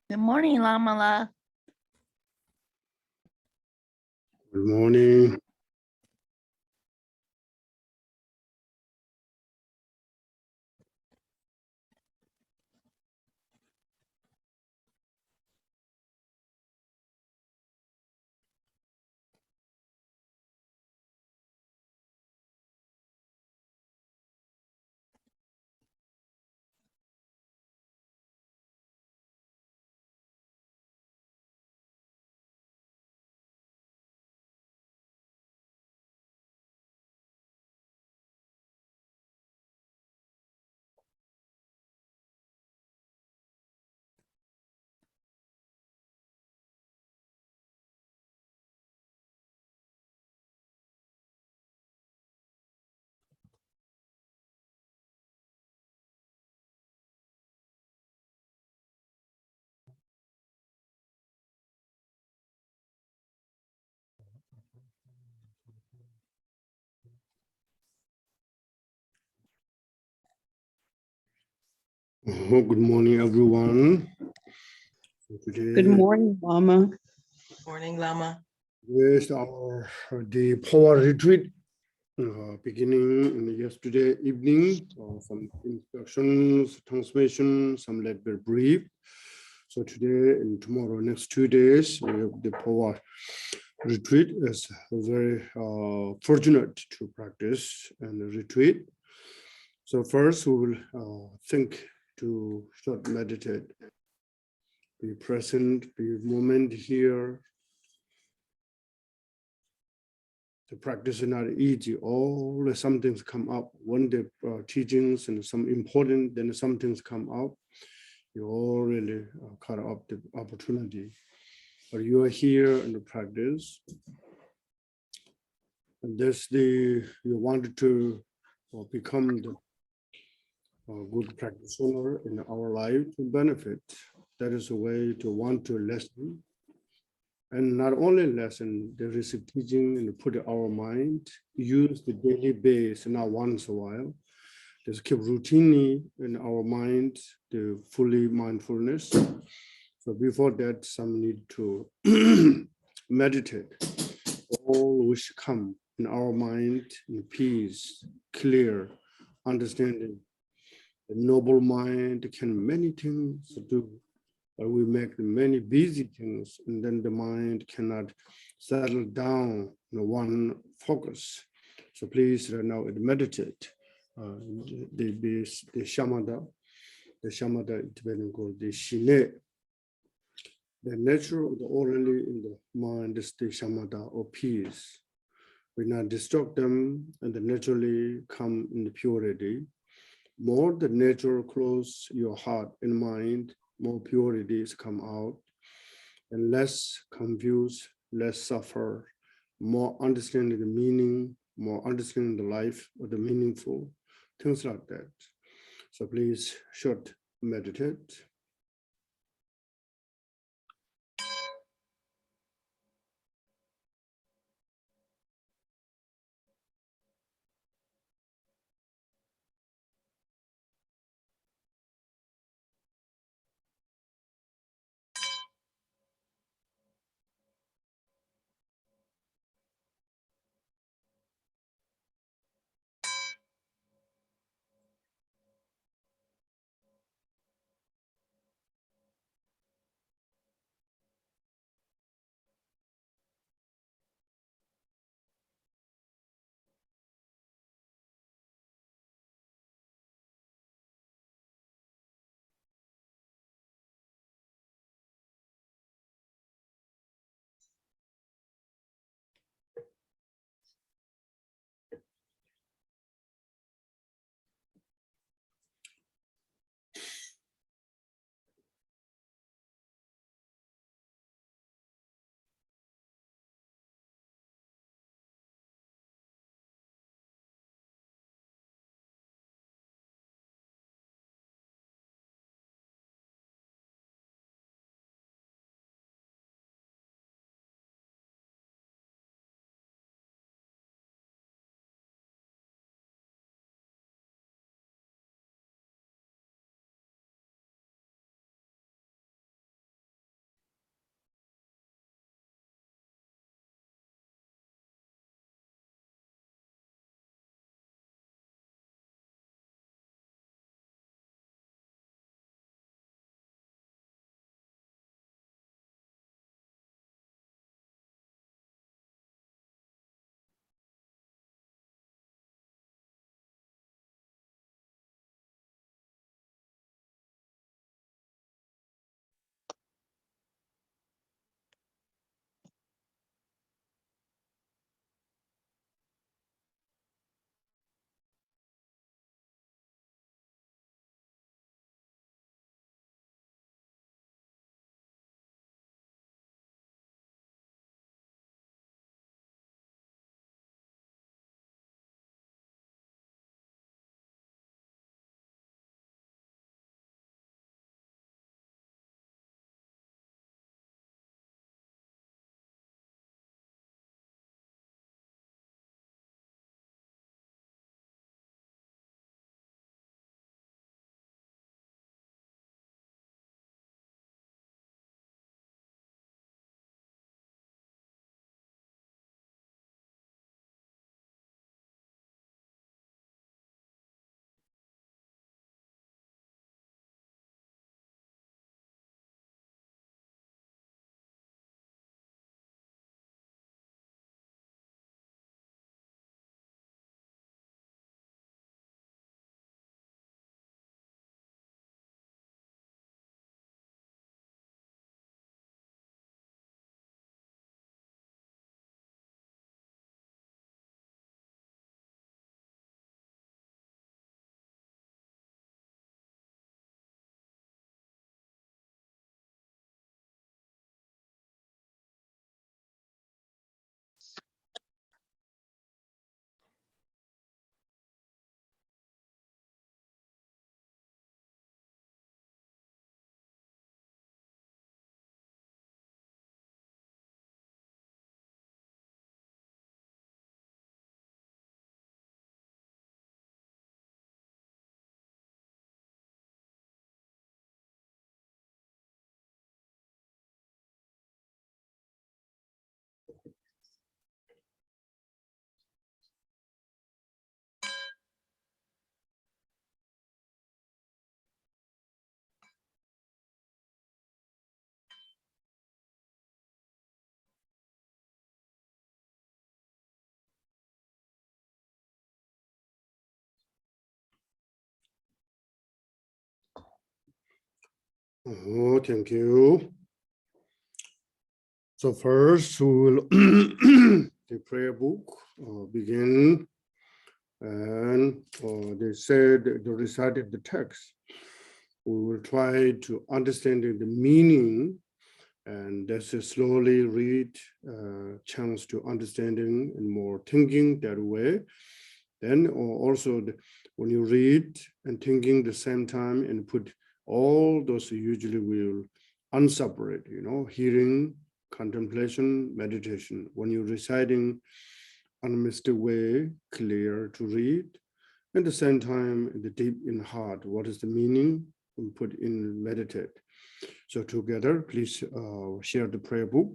Good morning, Lama. Good morning. Good morning, everyone. Good morning, Lama. Morning, Lama. Yes, the Phowa retreat beginning yesterday evening. Some instructions, transmission, some let be brief. So today and tomorrow, next 2 days, we have the Phowa retreat. Is very fortunate to practice and retreat. So first, we will think to start meditate. Be present, be moment here. The practice is not easy. Always some things come up. One day teachings and some important, then some things come up. You all really cut up the opportunity. But you are here in the practice. And you wanted to become the good practitioner in our life to benefit. That is a way to want to lesson. And not only lesson, there is a teaching and put our mind, use the daily base, not once a while. Just keep routinely in our mind, the fully mindfulness. So before that, some need to meditate. All which come in our mind in peace, clear, understanding. The noble mind can many things do. But we make many busy things, and then the mind cannot settle down in one focus. So please right now meditate. The shamatha, Tibetan called the shine. The nature of the orderly in the mind is the shamatha or peace. We not destruct them, and they naturally come in the purity. More the nature close your heart and mind, more purities come out, and less confused, less suffer, more understanding the meaning, more understanding the life or the meaningful, things like that. So please should meditate. Oh, thank you. So first, we will the prayer book begin, and they said they recited the text. We will try to understand the meaning, and that's a slowly read, chance to understanding and more thinking that way. Then also when you read and thinking the same time and put all those usually will unseparate, hearing, contemplation, meditation. When you're reciting on a mystic way, clear to read, at the same time, the deep in heart, what is the meaning, and put in meditate. So together, please share the prayer book.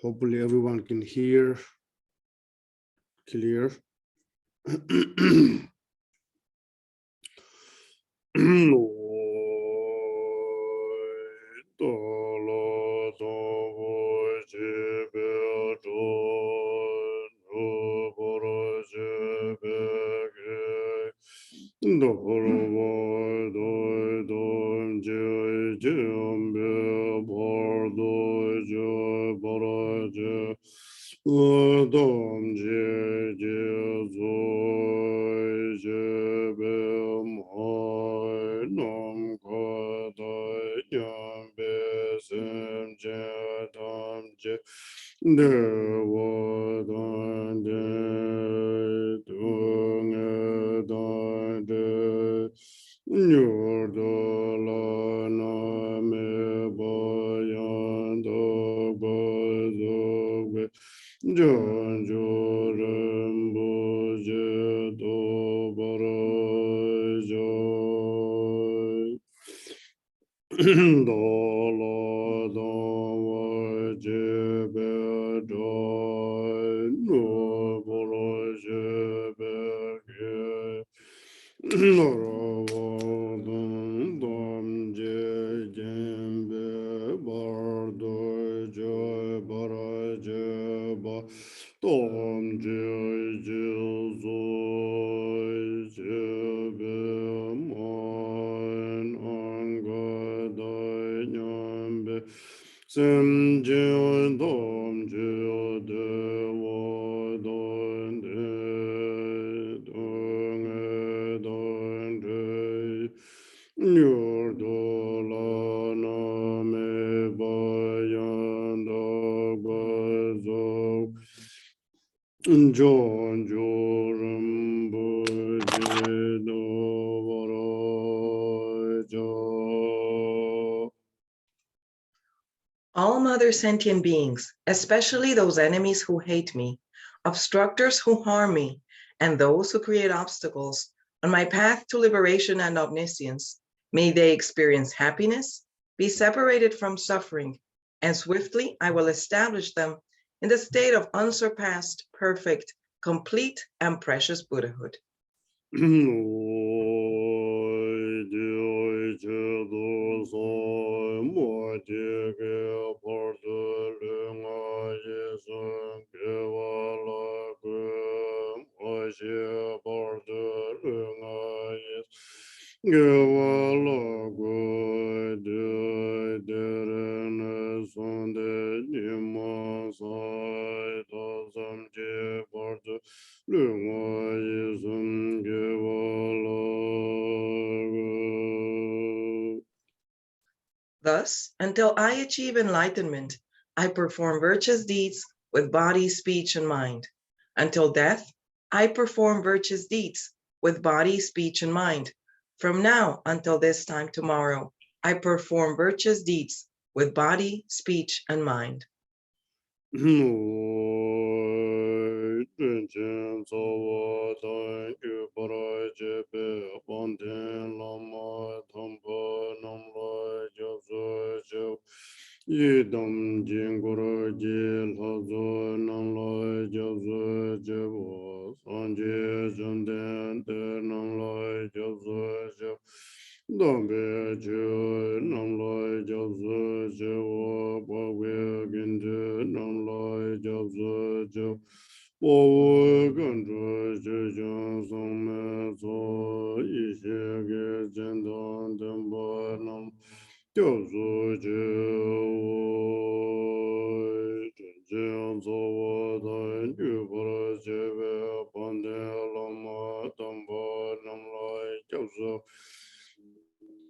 Hopefully everyone can hear clear. All other sentient beings, especially those enemies who hate me, obstructors who harm me, and those who create obstacles on my path to liberation and omniscience, may they experience happiness, be separated from suffering, and swiftly I will establish them in the state of unsurpassed, perfect, complete, and precious Buddhahood. Thus, until I achieve enlightenment, I perform virtuous deeds with body, speech, and mind. Until death, I perform virtuous deeds with body, speech, and mind. From now until this time tomorrow, I perform virtuous deeds with body, speech, and mind.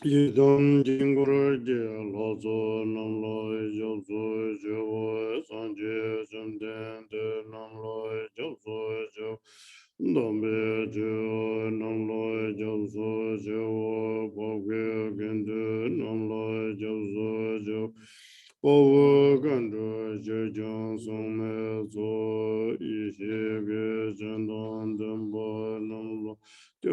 Yidam jingor je lozo namlo jozo jo sanje jamden de namlo jozo jo dombe jo namlo jozo jo bogwe gende namlo jozo jo bowo gando jo jong some zo ishe ge jendon dembo namlo We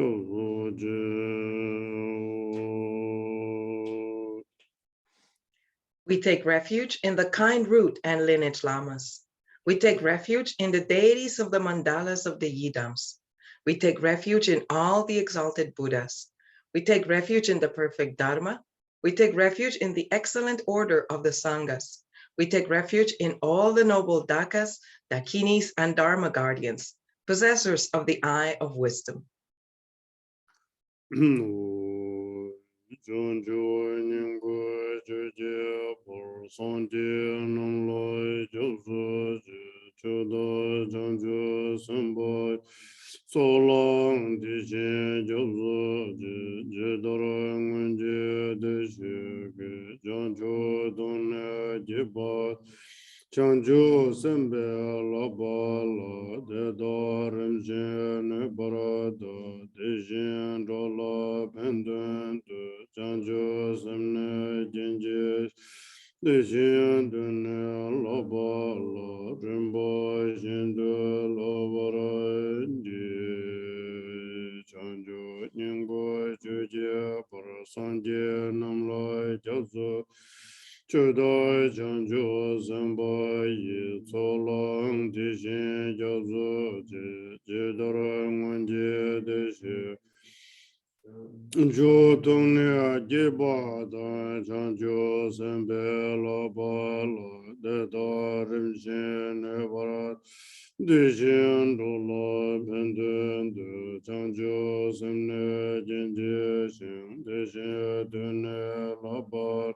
take refuge in the kind root and lineage lamas. We take refuge in the deities of the mandalas of the Yidams. We take refuge in all the exalted Buddhas. We take refuge in the perfect Dharma. We take refuge in the excellent order of the Sanghas. We take refuge in all the noble Dakas, Dakinis, and Dharma guardians, possessors of the eye of wisdom. Chanju sembe la bala de dorim jen barada de jen dola pendant chanju semne genje de jen dune la bala rimbo jen de la barandi chanju nyingo juje parasanje namlo jazu Chudai Janju Zamba Yi Tsolang Tishin Jazu Jidara Nganje Deshi Ju Tungni Ajiba Da Janju Zembe La Bala Deda Rimshin Ebarat Dishin Dula Pendun Du Janju Zemne Jinji Shin Dishin Dune La Bar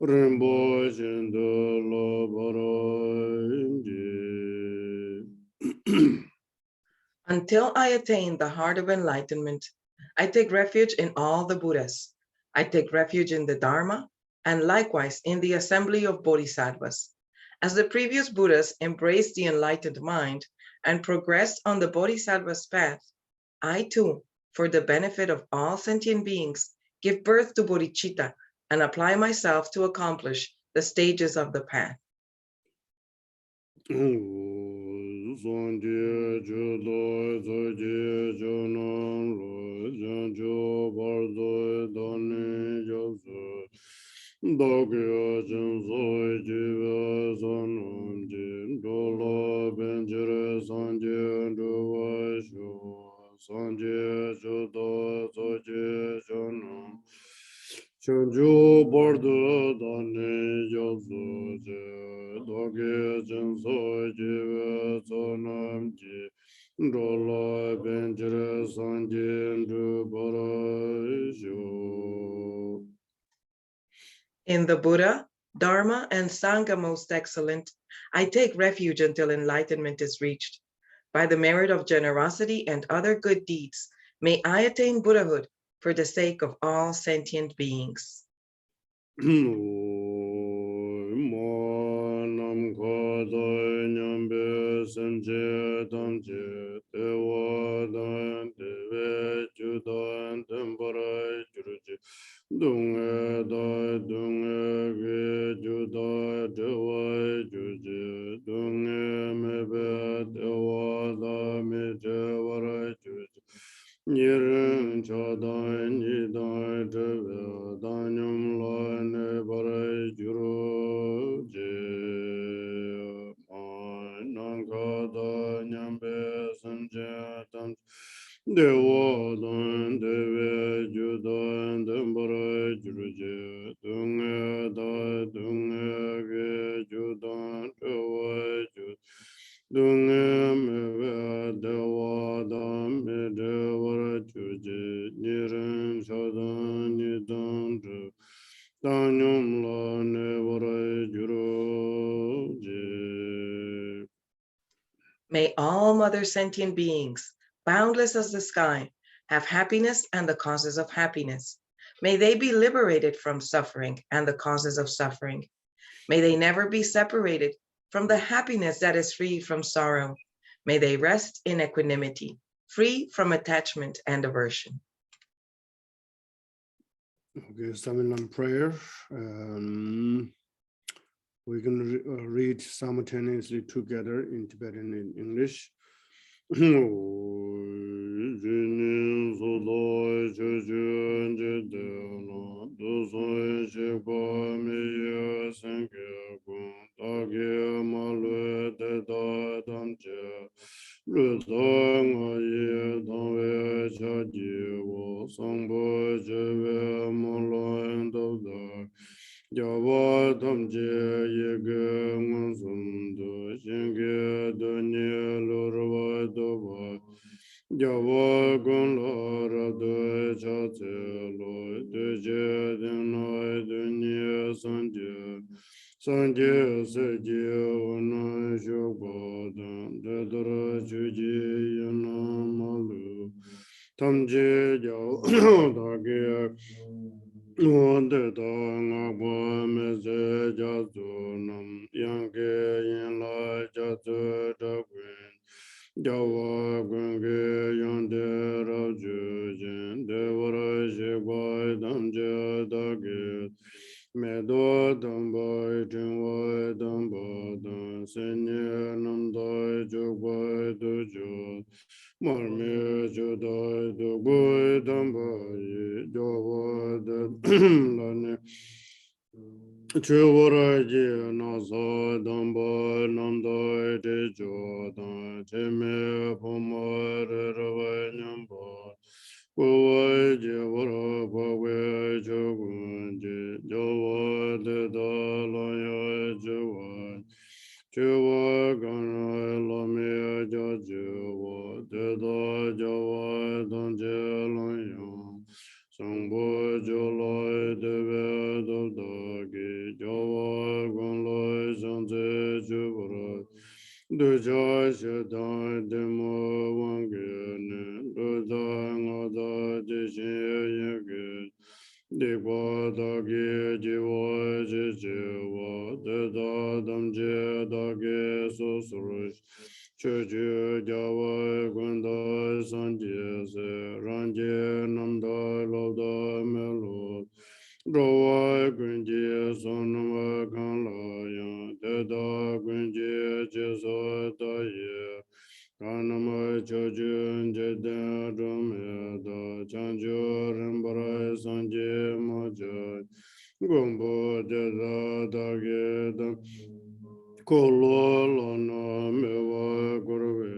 Rimbo Jindo Until I attain the heart of enlightenment, I take refuge in all the Buddhas. I take refuge in the Dharma, and likewise in the assembly of Bodhisattvas. As the previous Buddhas embraced the enlightened mind and progressed on the Bodhisattva's path, I too, for the benefit of all sentient beings, give birth to bodhicitta and apply myself to accomplish the stages of the path. Chanju Bordo Dani Yosu Doge Janso Jiva Sonam Ji Dola Benjere Sanjin Dubarashu. In the Buddha, Dharma, and Sangha most excellent, I take refuge until enlightenment is reached. By the merit of generosity and other good deeds, may I attain Buddhahood for the sake of all sentient beings. Niren Chadan Nidan Tebe Danyam Lane Bare Juro Je Nankada Nyambe Sanjatam Dewa Dan Deve Judan Dembare Jurje Dunga Da Dunga Ge Judan Dewa Jud Dunga Meve Dewa Dam Dewa Juje Niren Shadan Nidan Danyam May all mother sentient beings, boundless as the sky, have happiness and the causes of happiness. May they be liberated from suffering and the causes of suffering. May they never be separated from the happiness that is free from sorrow. May they rest in equanimity, free from attachment and aversion. Okay, Samilam prayer. We can read simultaneously together in Tibetan and English. Java Tamje Yege Mansum Do Shinge Daniel Lurva Dova Java Gunlara Do Chate Lo Deje Denoi Dunya Sanje Sanje Seje Ona Shogodan Dedra Chuji Yana Malu Tamje Jao Dage Wanda Danga Meze Jazu Nam Yange Yin La Jazu Dagwin Jawa Gunge Yonde Raju Jin Devara Shigwai Damje Dagit Medo Damboi Jinwai Damba Dan Senye Namdai Jugwai Dujo Marme Judai Dugwai Dambai Jawa Lane Chuvaraji Nasa Damba Nandai Tejo Dan Cheme Pumar Ravai Nyamba Phuwa Jivara Phawe Chogunji Jawa Deda Laya Jawa Chewa Gana Lame Jajiwa Deda Jawa Danje Laya Sangbo Jolai Deve Dodagi Jawa Gunlai Sanze Jivara Duja Shadai Demo Wangene Duda Ngada Dishin Yage Dikwa Dagi Jiwa Jijiwa Deda Damje Dagi Susurush Chuju Jawa Gunda Sanje Se Ranje Namda Loda Melo Rowa Gunji Sonama Kanlaya Deda Gunji Jiso Daye Kanama Chojun Jeden Rumeda Chanjo Rimbara Sanje Moja Gumbo Deda Dageda Kolo Lona Mewa Gurve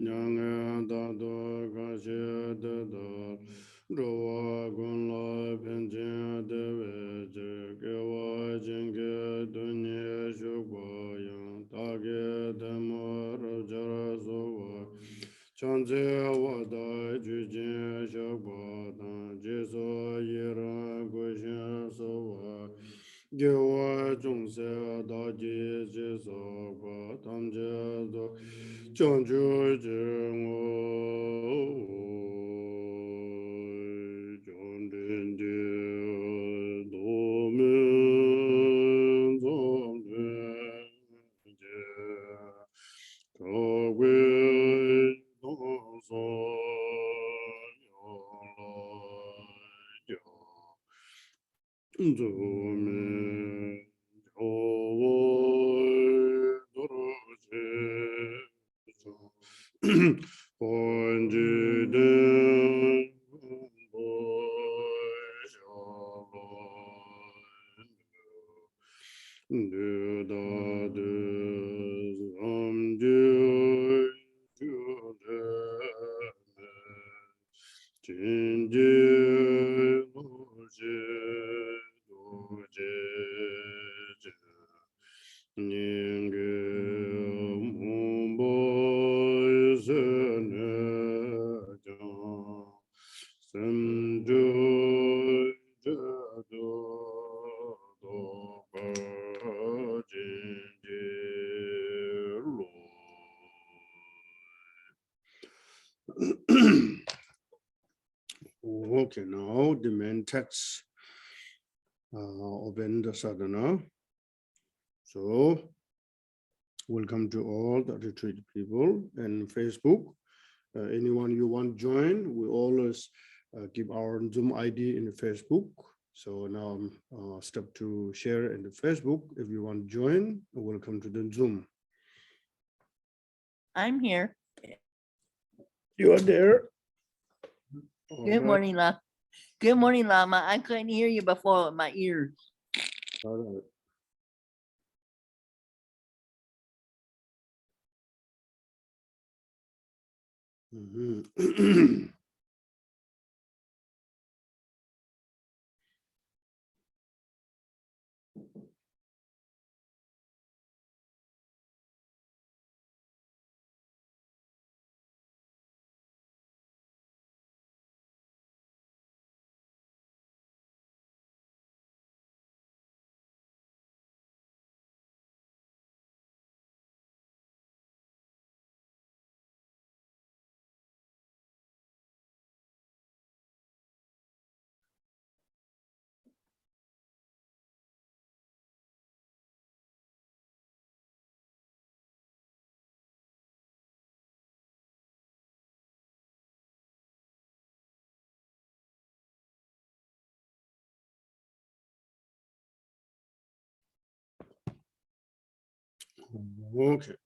Nyanga Dado Kashi Deda Rowa Gunla Penjin Deveje Gewa Jinge Dunye Shugwayan Tage Demo Rajara Sowa Chanze Wada Jujin Shagwadan Jiso Yiran Gushin Sowa Gewa Jungse Daji Jiso Kwa Tamje Do Chanju Jingo Okay, now the main text open the sadhana. So welcome to all the retreat people and Facebook. Anyone you want to join, we always give our Zoom ID in the Facebook. So now step to share in the Facebook. If you want to join, welcome to the Zoom. I'm here. You are there. Good morning, Lama. Good morning, Lama. I couldn't hear you before with my ears. All right. Mhm. Okay.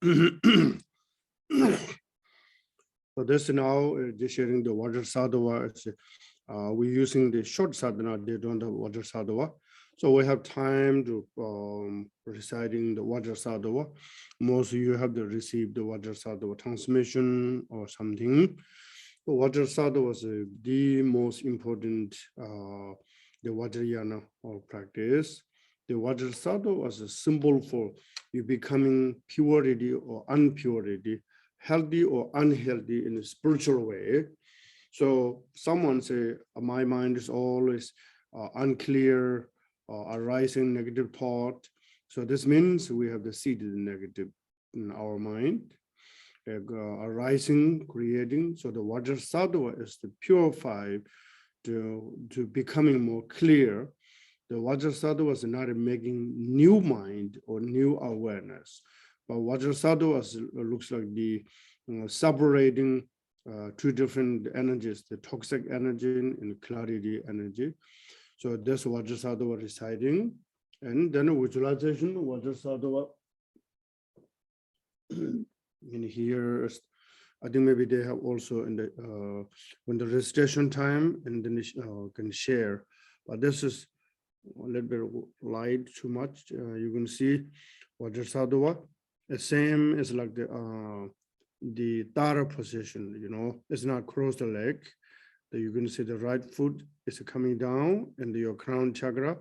So this now just sharing the Vajrasattva. We're using the short sadhana. They don't have Vajrasattva. So we have time to reciting the Vajrasattva. Most of you have to receive the Vajrasattva transmission or something. The Vajrasattva was the most important the Vajrayana or practice. The Vajrasattva was a symbol for you becoming purity or impurity, healthy or unhealthy in a spiritual way. So someone say, my mind is always unclear, arising negative thought. So this means we have the seed of the negative in our mind, arising, creating. So the Vajrasattva is to purify, to becoming more clear. The Vajrasattva is not making new mind or new awareness, but Vajrasattva looks like the separating two different energies, the toxic energy and clarity energy. So that's Vajrasattva reciting. And then visualization, Vajrasattva in here, I think maybe they have also in the when the recitation time and then can share. But this is a little bit light too much. You can see Vajrasattva, the same as like the Tara position, you know, it's not cross the leg. That you can see the right foot is coming down and your crown chakra.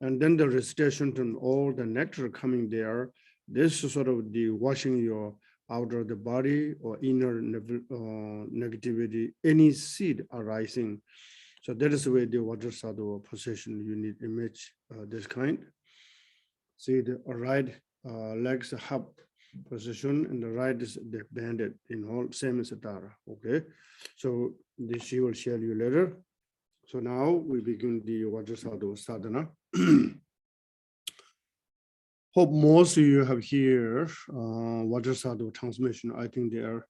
And then the recitation and all the nectar coming there. This is sort of the washing your outer of the body or inner negativity, any seed arising. So that is the way the Vajrasattva position, you need image this kind. See the right legs up position and the right is the banded in all same as a Tara. Okay, so this she will share you later. So now we begin the Vajrasattva sadhana. Hope most of you have here Vajrasattva transmission. I think they are.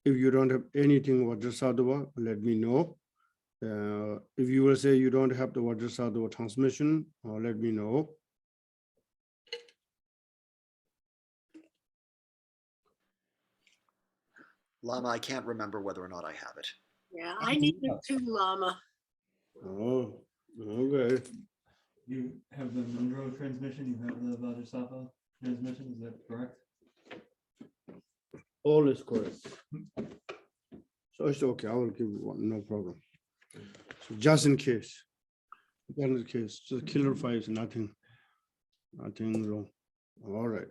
If you don't have anything Vajrasattva, let me know. If you will say you don't have the Vajrasattva transmission, let me know. Lama, I can't remember whether or not I have it. Yeah, I need it too, Lama. Oh, okay. You have the Monroe transmission, you have the Vajrasattva transmission, is that correct? All is correct. So it's okay, I will give you one, no problem. So just in case, just killer fire is nothing wrong. All right.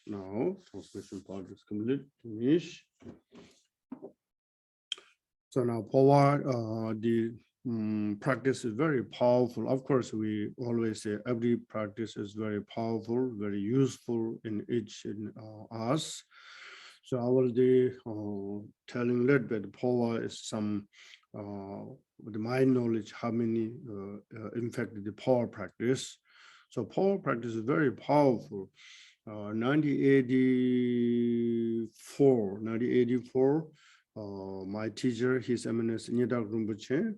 Now, translation part is complete. Finish. So now, Phowa, the practice is very powerful. Of course, we always say every practice is very powerful, very useful in each in us. So I will be telling a little bit. Phowa is some, with my knowledge, how many, in fact, the power practice. So power practice is very powerful. 1984, my teacher, His Eminence Nyedak Rinpoche,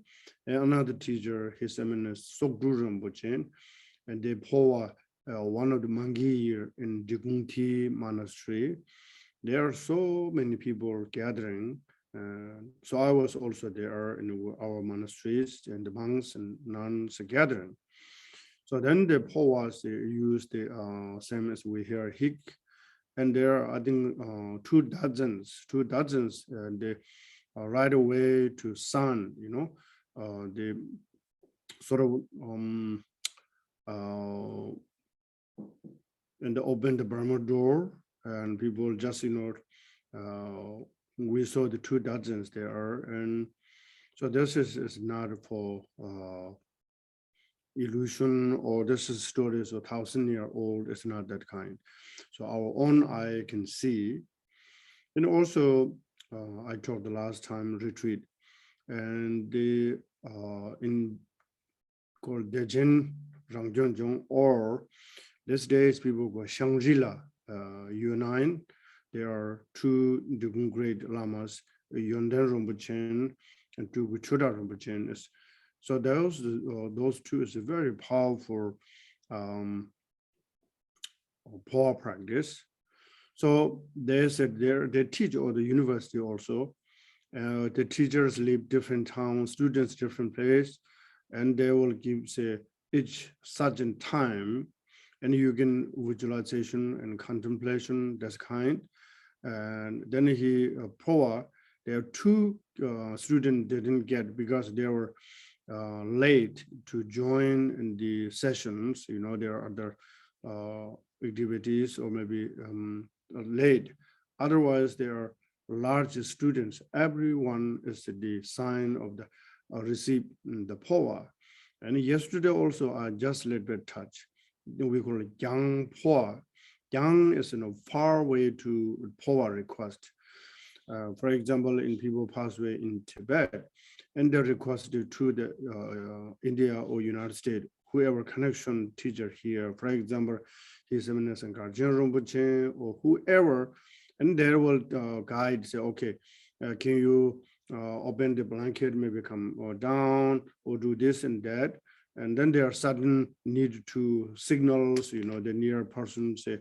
and another teacher, His Eminence Sokdu Rinpoche, and they Phowa, one of the Mangi in Drikung Monastery. There are so many people gathering. So I was also there in our monasteries, and the monks and nuns gathering. So then the Phowas use the same as we hear Hik, and there are I think 2 dozens, and they right away to sun, they sort of and they open the Burma door, and people just we saw the 2 dozens there, and so this is not for illusion, or this is stories of 1,000-year-old. It's not that kind. So our own eye can see. And also I talked the last time retreat, and the in called Dejen Rangjong, or these days people go Shangri-La, U9. There are 2 Drikung great lamas, Yondan Rinpoche and 2 Guchuda Rinpoche. So those 2 is a very powerful power practice. So they said they teach at the university also. The teachers live different towns, students different place, and they will give say each certain time, and you can visualization and contemplation, that's kind. And then Phowa, there are 2 students didn't get because they were late to join in the sessions. There are other activities, or maybe late. Otherwise, there are large students. Everyone is the sign of the receive the Phowa. And yesterday also, I just let bit touch. We call it Yang Phowa. Yang is far away to Phowa request. For example, in people pass away in Tibet, and they requested to the India or United States, whoever connection teacher here, for example, His Eminence and Garjin Rinpoche or whoever, and they will guide, say, okay, can you open the blanket, maybe come down or do this and that. And then there are sudden need to signals, the near person say,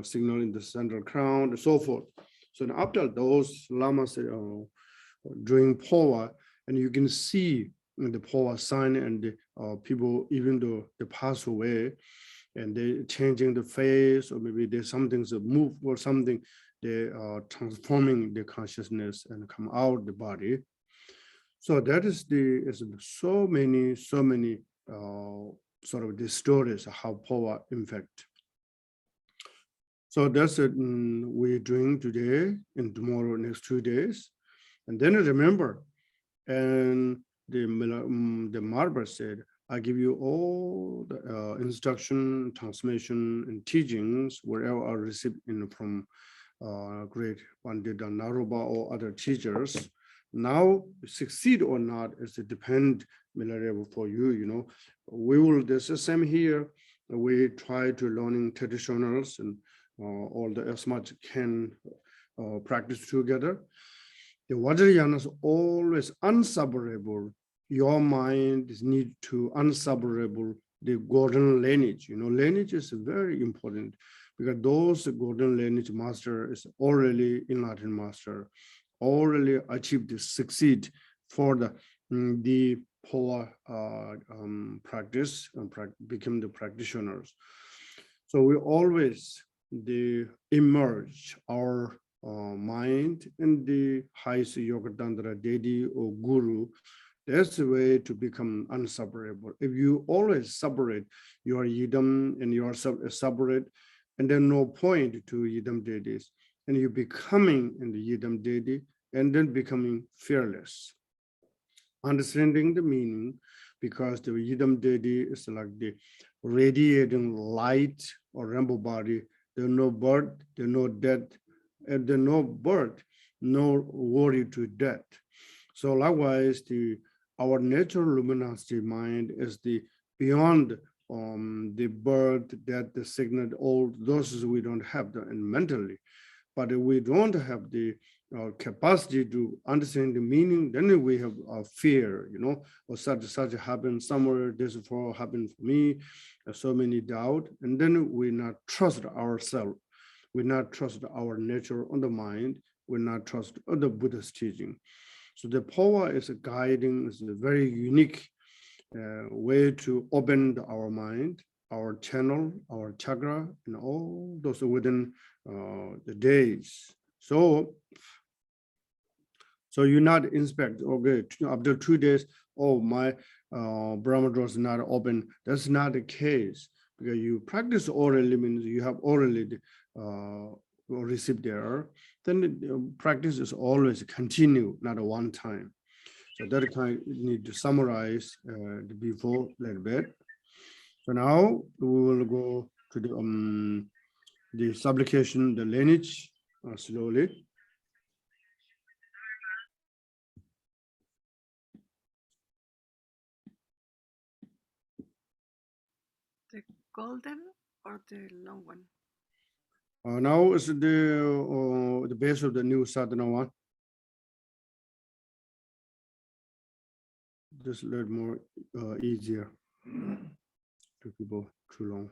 signal in the central crown and so forth. So after those lamas doing Phowa, and you can see the Phowa sign and the people, even though they pass away and they changing the face, or maybe there's something that move or something, they are transforming the consciousness and come out the body. So that is so many sort of the stories of how Phowa in fact. So that's it we're doing today and tomorrow, next 2 days. And then remember, and the Marber said, I give you all the instruction, transmission, and teachings wherever I received from great Pandita Naropa or other teachers. Now, succeed or not is to depend for you. We will, there's the same here. We try to learning traditionals and all the as much can practice together. The Vajrayana is always unseparable. Your mind is need to unseparable the golden lineage. Lineage is very important because those golden lineage master is already enlightened master, already achieved to succeed for the Phowa practice and become the practitioners. So we always emerge our mind in the highest Yogatandra deity or guru. That's the way to become unseparable. If you always separate your yidam and your separate, and then no point to yidam deities, and you becoming in the yidam deity, and then becoming fearless. Understanding the meaning, because the yidam deity is like the radiating light or rainbow body. There's no birth, there's no death, and there's no birth, no worry to death. So likewise, our natural luminosity mind is the beyond the birth, death, the sickness, all those we don't have and mentally. But if we don't have the capacity to understand the meaning, then we have fear, or such happened somewhere, this before happened for me, so many doubt, and then we not trust ourselves, we not trust our nature on the mind, we not trust the Buddha's teaching. So the Phowa is a guiding, is a very unique way to open our mind, our channel, our chakra, and all those within the days. So you not inspect, okay, after 2 days, oh, my Brahma door is not open. That's not the case, because you practice orally means you have orally received there. Then the practice is always continue, not a one time. So that kind of need to summarize before a little bit. So now we will go to the supplication, the lineage, slowly. The golden or the long one? Now is the base of the new sadhana one. Just a little more easier to people too long.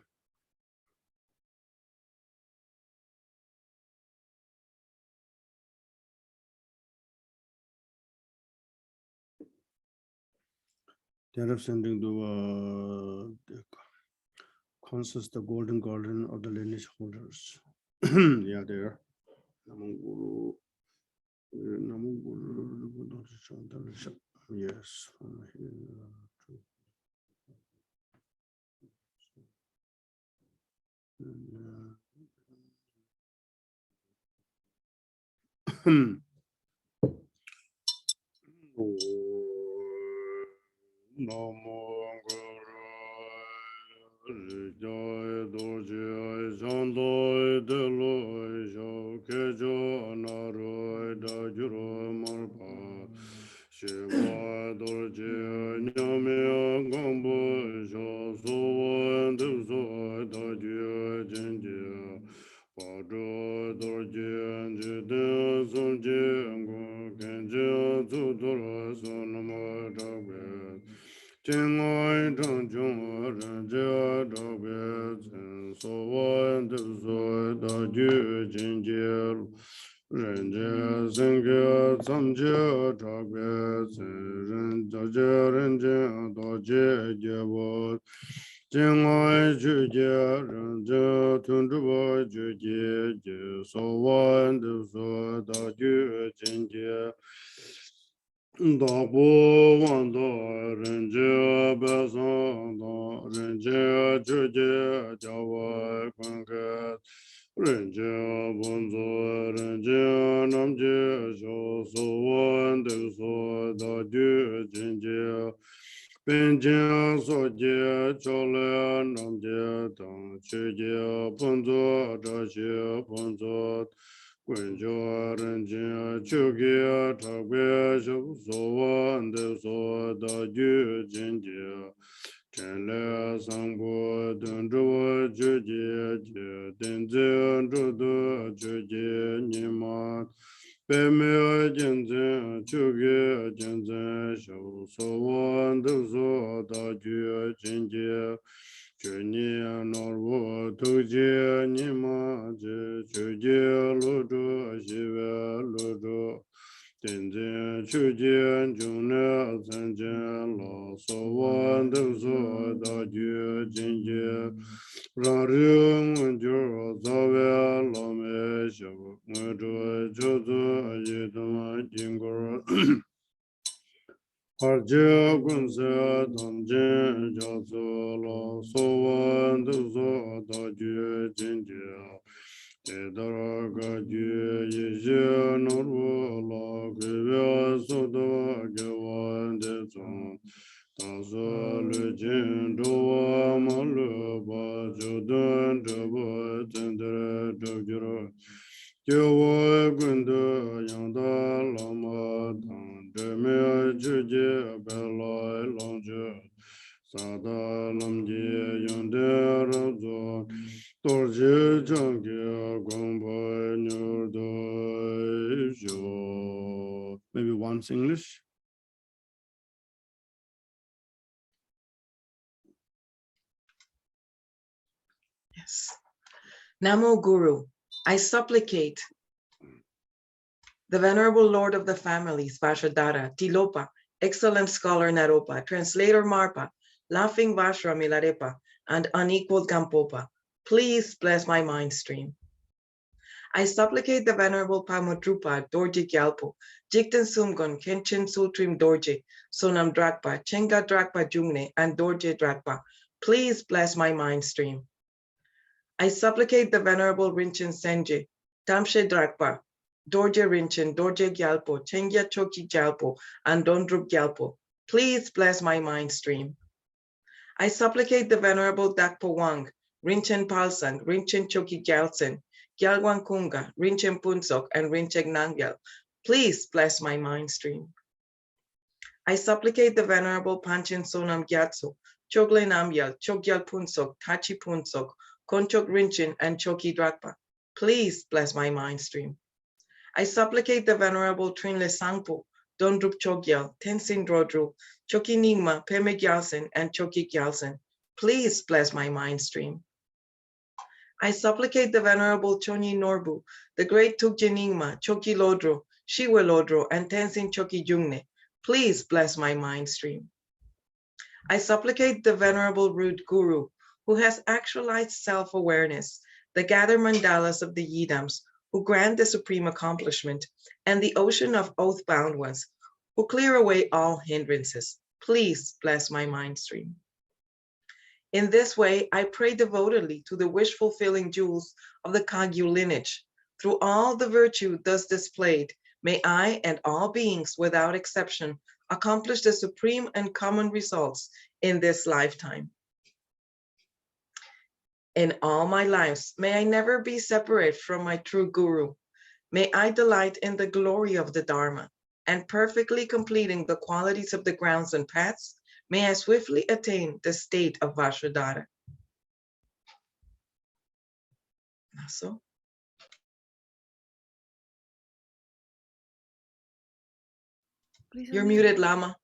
They are sending the conscious, the golden of the lineage holders. Yeah, there. Yes. Chengoy Tang Chung Ren Jia Dogbe Zen So Wan De So Da Ju Jin Jie Ren Jia Zeng Ge Tsam Jia Dogbe Zen Ren Da Jia Ren Jia Da Jie Jie Wo Jing Wai Ju Jie Ren Jia Tun Zhu Bo Ju Jie Jie So Wan De So Da Ju Jin Jie Da bo wan da ren jie be san da ren jie ju jie jia wai kun ge ren jie bun zo ren jie nam jie xiao so wan de so da ju jin jie bin jie so jie chao le nam jie dang qi jie bun zo zhe xie bun zo 滚交人间，求给他归修所望的所到具境界，真来三国等着我纠结结，等着诸多纠结你们。北没见证，求给见证，修所望的所到具境界。 去年那我投接你妈这去接路着西边路着，今天去见就那参见老所望都说大觉境界，让人们就早晚老没小，我这就做一段经过。二节公司当今叫做老所万都做到绝境界，这道个局一些能入老鬼表所到给我的种，当所旅经着我们路把就等着我真的周杰伦。 叫我滚的养大老马当，这面直接白来浪着，萨达浪杰用的让做，多是长给广播牛的说。Maybe once English. Yes. Namo Guru, I supplicate the Venerable Lord of the Families, Vajrasattva, Tilopa, Excellent Scholar Naropa, Translator Marpa, Laughing Vajra Milarepa, and Unequaled Gampopa, please bless my mind stream. I supplicate the Venerable Pamudrupa, Dorje Gyalpo, Jigten Sumgon, Kenshin Sultrim Dorje, Sonam Drakpa, Chenga Drakpa Jungne, and Dorje Drakpa, please bless my mind stream. I supplicate the Venerable Rinchen Senje, Tamshe Drakpa, Dorje Rinchen, Dorje Gyalpo, Chengya Choki Gyalpo, and Dondrup Gyalpo, please bless my mind stream. I supplicate the Venerable Dakpo Wang, Rinchen Palsang, Rinchen Choki Gyaltsen, Gyalwan Kunga, Rinchen Punsok, and Rinchen Nangyal, please bless my mind stream. I supplicate the Venerable Panchen Sonam Gyatso, Chogle Namgyal, Chogyal Punsok, Tachi Punsok, Konchok Rinchen, and Choki Drakpa, please bless my mind stream. I supplicate the Venerable Trinle Sangpo, Dondrup Chogyal, Tenzin Drodru, Choki Nyingma, Peme Gyalsen, and Choki Gyalsen, please bless my mind stream. I supplicate the Venerable Chonyi Norbu, the great Tukje Nyingma, Choki Lodro, Shiwe Lodro, and Tenzin Choki Jungne, please bless my mind stream. I supplicate the Venerable Root Guru, who has actualized self-awareness, the gather mandalas of the Yidams, who grant the supreme accomplishment, and the ocean of oath-bound ones, who clear away all hindrances. Please bless my mind stream. In this way, I pray devotedly to the wish-fulfilling jewels of the Kagyu lineage. Through all the virtue thus displayed, may I and all beings without exception accomplish the supreme and common results in this lifetime. In all my lives, may I never be separate from my true Guru. May I delight in the glory of the Dharma, and perfectly completing the qualities of the grounds and paths, may I swiftly attain the state of Vajrasattva. So. Please You're unmute. muted, Lama.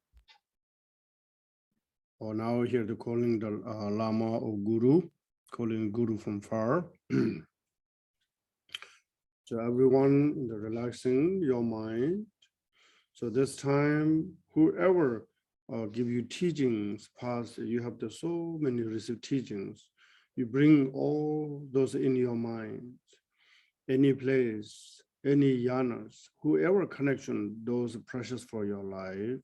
or now here they're calling the Lama or Guru, calling Guru from far. So everyone, relaxing your mind. So this time, whoever give you teachings, past, you have so many received teachings. You bring all those in your mind, any place, any yanas, whoever connection, those precious for your life.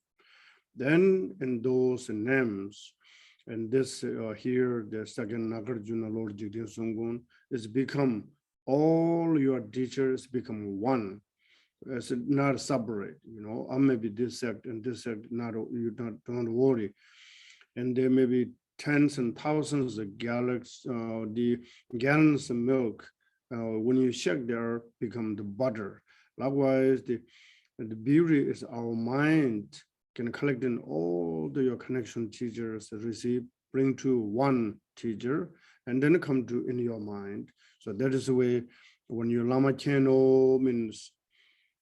Then in those names, and this here, the second Nagarjuna Lord Jigdiya Sungun, is become all your teachers become one. It's not separate, I may be this sect and this sect, don't worry. And there may be tens and thousands of the gallons of milk. When you shake there, become the butter. Likewise, the beauty is our mind can collect in all your connection teachers, receive, bring to one teacher, and then come to in your mind. So that is the way when you Lama Keno means,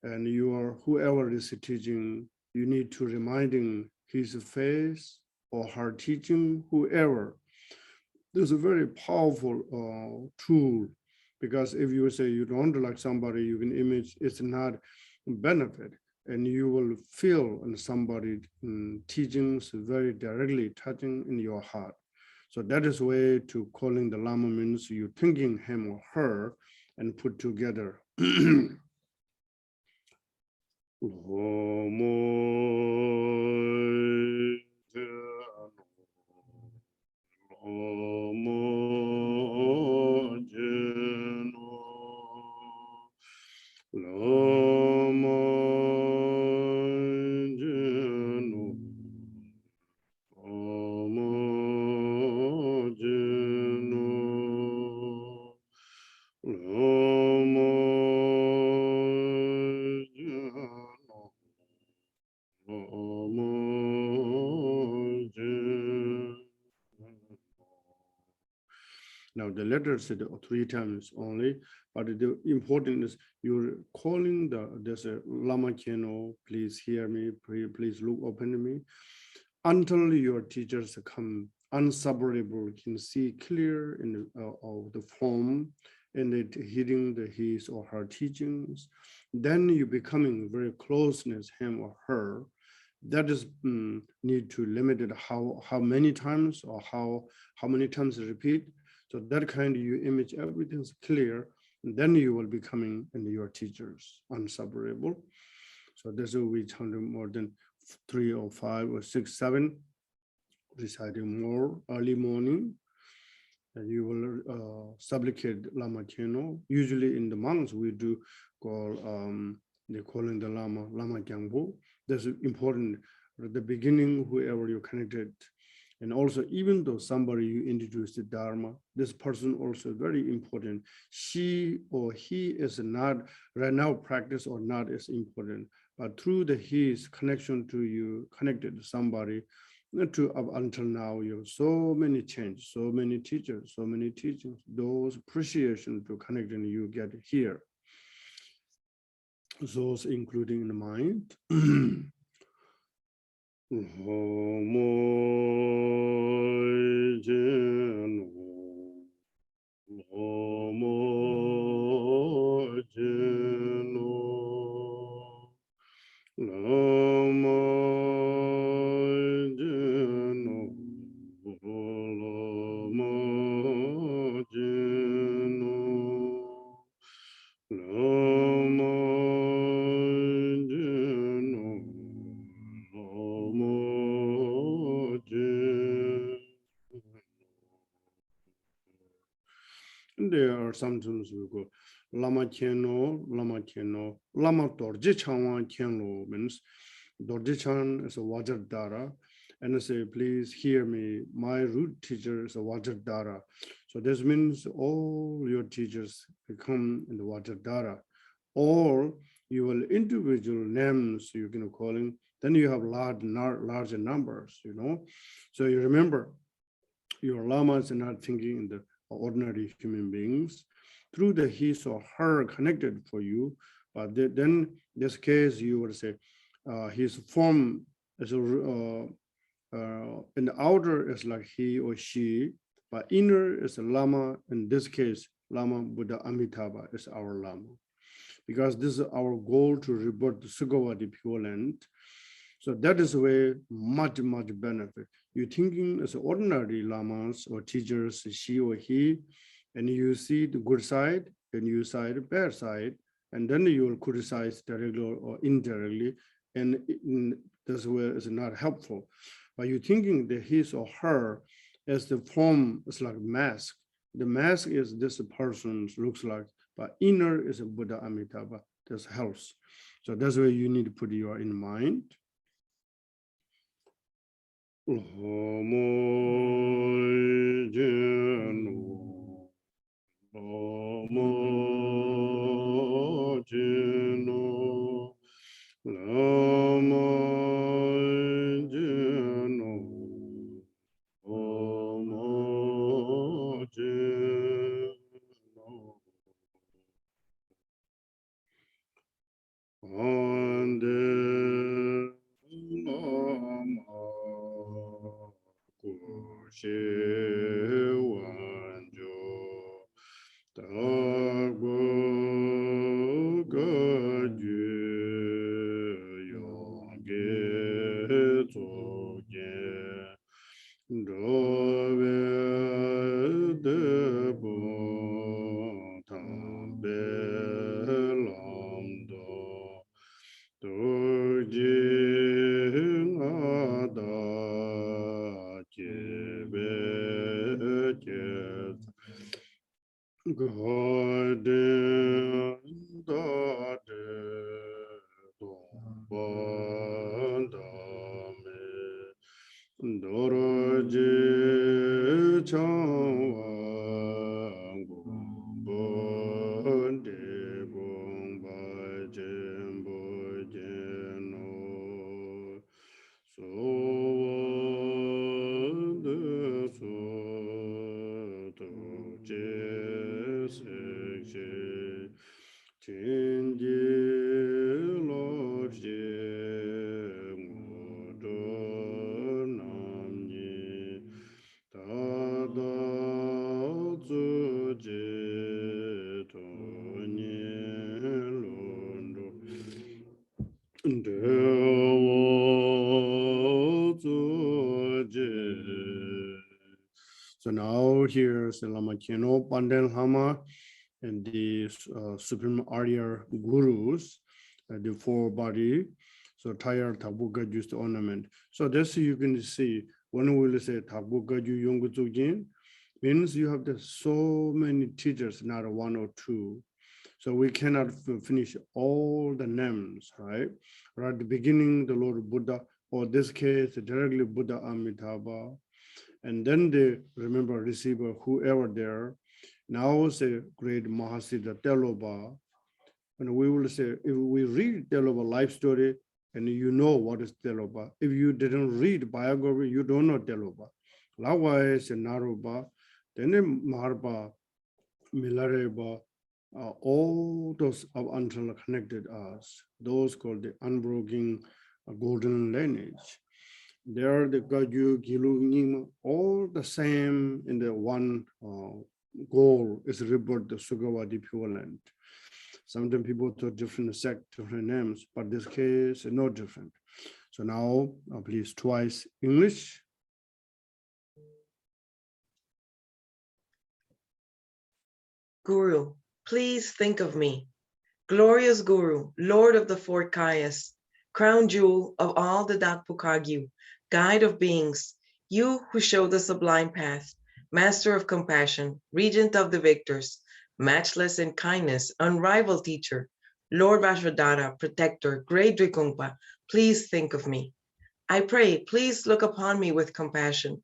and you are whoever is teaching, you need to reminding his face or her teaching, whoever. This is a very powerful tool, because if you say you don't like somebody, you can image, it's not benefit, and you will feel in somebody teachings very directly touching in your heart. So that is way to calling the Lama means you thinking him or her and put together. Now the letters said 3 times only, but the important is you're calling there's a Lama Keno, please hear me, please look open to me. Until your teachers come unseparable, can see clear in of the form and it hitting his or her teachings, then you becoming very closeness, him or her. That is need to limit it how many times or how many times repeat. So that kind of you image everything's clear, and then you will be coming in your teachers unseparable. So this is we chant more than 3 or 5 or 6, 7, reciting more early morning. And you will supplicate Lama Keno. Usually in the monks we do call they're calling the Lama Gyangpo. That's important at the beginning, whoever you connected. And also, even though somebody you introduced the Dharma, this person also very important. She or he is not right now practice or not is important, but through his connection to you, connected to somebody, to up until now, you have so many changes, so many teachers, so many teachings, those appreciation to connecting you get here. Those including in the mind. There are sometimes we go Lama Keno, Lama Dorje Changwa Kenlo means Dorje Chan is a Vajrasattva, and I say, please hear me, my root teacher is a Vajrasattva. So this means all your teachers become in the Vajrasattva, or you will individual names you can calling, then you have larger numbers, So you remember your lamas are not thinking in the ordinary human beings, through the his or her connected for you, but then in this case you would say his form is and the outer is like he or she, but inner is a Lama. In this case, Lama Buddha Amitabha is our Lama, because this is our goal to rebirth the Sugawadi Pure Land. So that is where much benefit. You're thinking as ordinary lamas or teachers, she or he, and you see the good side, and you see the bad side, and then you will criticize directly or indirectly, and this way is not helpful. But you're thinking that his or her as the form is like mask. The mask is this person looks like, but inner is a Buddha Amitabha. This helps. So that's where you need to put your in mind. So now here's the Lama Kino Pandan Hama and the Supreme Arya Gurus, the four body. So Tayar Tabuka used ornament. So this you can see when we will say Tabuka Ju Yonguzujin, means you have so many teachers, not one or two. So we cannot finish all the names, right? Right at the beginning, the Lord Buddha, or this case, directly Buddha Amitabha. And then they remember receiver, whoever there. Now say great Mahasiddha Teloba. And we will say, if we read Teloba life story, and you know what is Teloba. If you didn't read biography, you don't know Teloba. Likewise, Naroba, then Maharba, Milareba, all those of until connected us, those called the unbroken golden lineage. There the Gaju, Gilu, Nim, all the same in the one goal is rebirth the Sugawadi Pure Land. Sometimes people thought different sect, different names, but this case is no different. So now, please twice English. Guru, please think of me. Glorious Guru, Lord of the four Kayas, crown jewel of all the Dakpukagyu, guide of beings, you who show the sublime path, master of compassion, regent of the victors, matchless in kindness, unrivaled teacher, Lord Vajrasattva, protector, great Drikungpa, please think of me. I pray, please look upon me with compassion.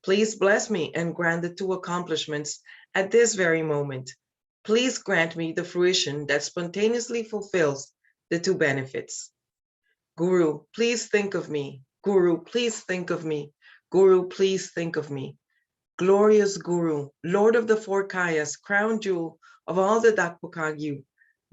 Please bless me and grant the two accomplishments at this very moment. Please grant me the fruition that spontaneously fulfills the two benefits. Guru, please think of me. Guru, please think of me. Guru, please think of me. Glorious Guru, Lord of the four Kayas, crown jewel of all the Dakpukagyu,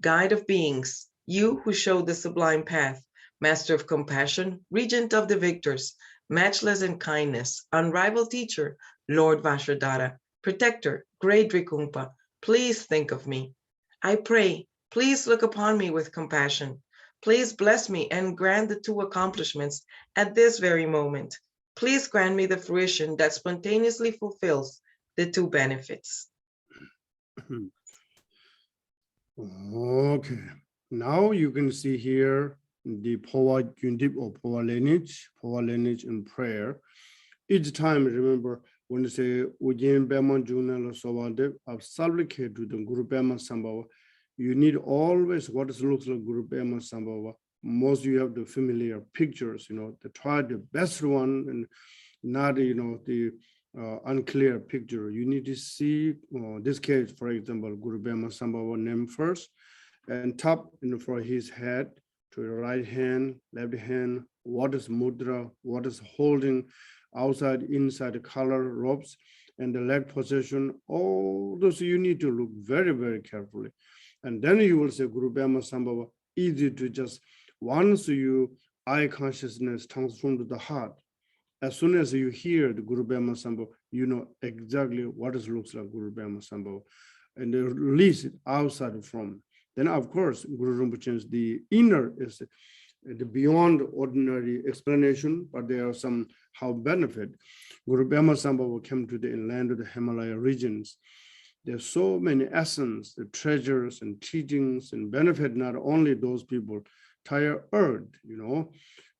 guide of beings, you who show the sublime path, master of compassion, regent of the victors, matchless in kindness, unrivaled teacher, Lord Vajrasattva, protector, great Drikungpa, please think of me. I pray, please look upon me with compassion. Please bless me and grant the two accomplishments at this very moment. Please grant me the fruition that spontaneously fulfills the two benefits. Okay, now you can see here the Phowa Yundip or Phowa lineage and prayer. Each time, remember, when you say Ujin Bema Junel Sovande, of supplicate to the Guru Bema Sambhava, you need always what it looks like Guru Bema Sambhava. Most you have the familiar pictures, to try the best one and not, the unclear picture. You need to see this case, for example, Guru Bema Sambhava name first, and top for his head to the right hand, left hand, what is mudra, what is holding, outside, inside the color, robes, and the leg position. All those you need to look very, very carefully. And then you will say Guru Bema Sambhava, easy to just, once you eye consciousness transform to the heart, as soon as you hear the Guru Bema Sambhava, you know exactly what it looks like Guru Bema Sambhava, and they release it outside from. Then of course, Guru Rinpoche's the inner is the beyond ordinary explanation, but there are some how benefit. Guru Bema Sambhava came to the inland of the Himalaya regions. There's so many essence, the treasures and teachings and benefit not only those people, entire earth,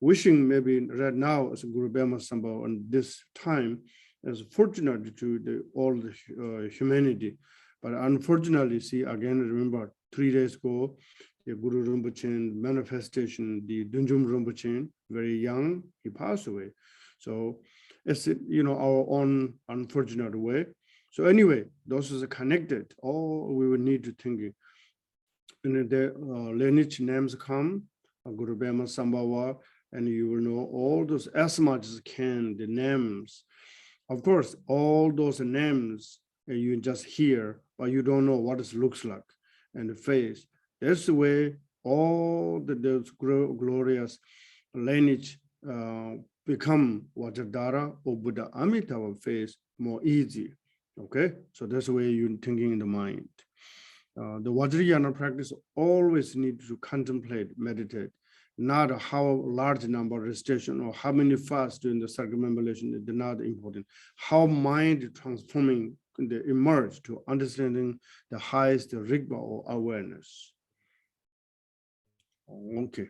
wishing maybe right now as Guru Bema Sambhava on this time as fortunate to all the humanity. But unfortunately, see, again, remember 3 days ago, the Guru Rinpoche manifestation, the Dunjum Rinpoche, very young, he passed away. So it's, our own unfortunate way. So anyway, those are connected. All we would need to think. And the lineage names come, Guru Bema Sambhava, and you will know all those as much as can, the names. Of course, all those names you just hear, but you don't know what it looks like and the face. That's the way all those glorious lineage become Vajradhara or Buddha Amitayus face more easy. Okay, so that's the way you're thinking in the mind. The Vajrayana practice always need to contemplate, meditate, not how large number recitation or how many fasts during the circumambulation, they're not important. How mind transforming, they emerge to understanding the highest rigpa or awareness. Okay.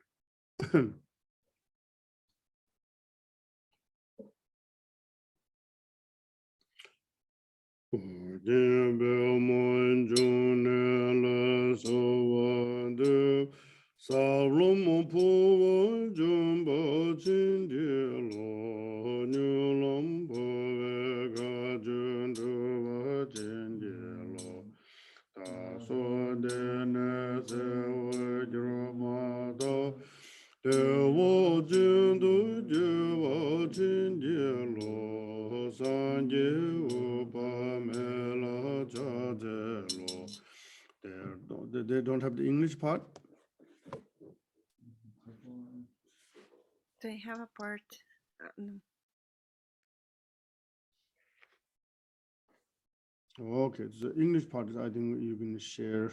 They don't have the English part? They have a part. No. Okay, the English part is, I think you can share.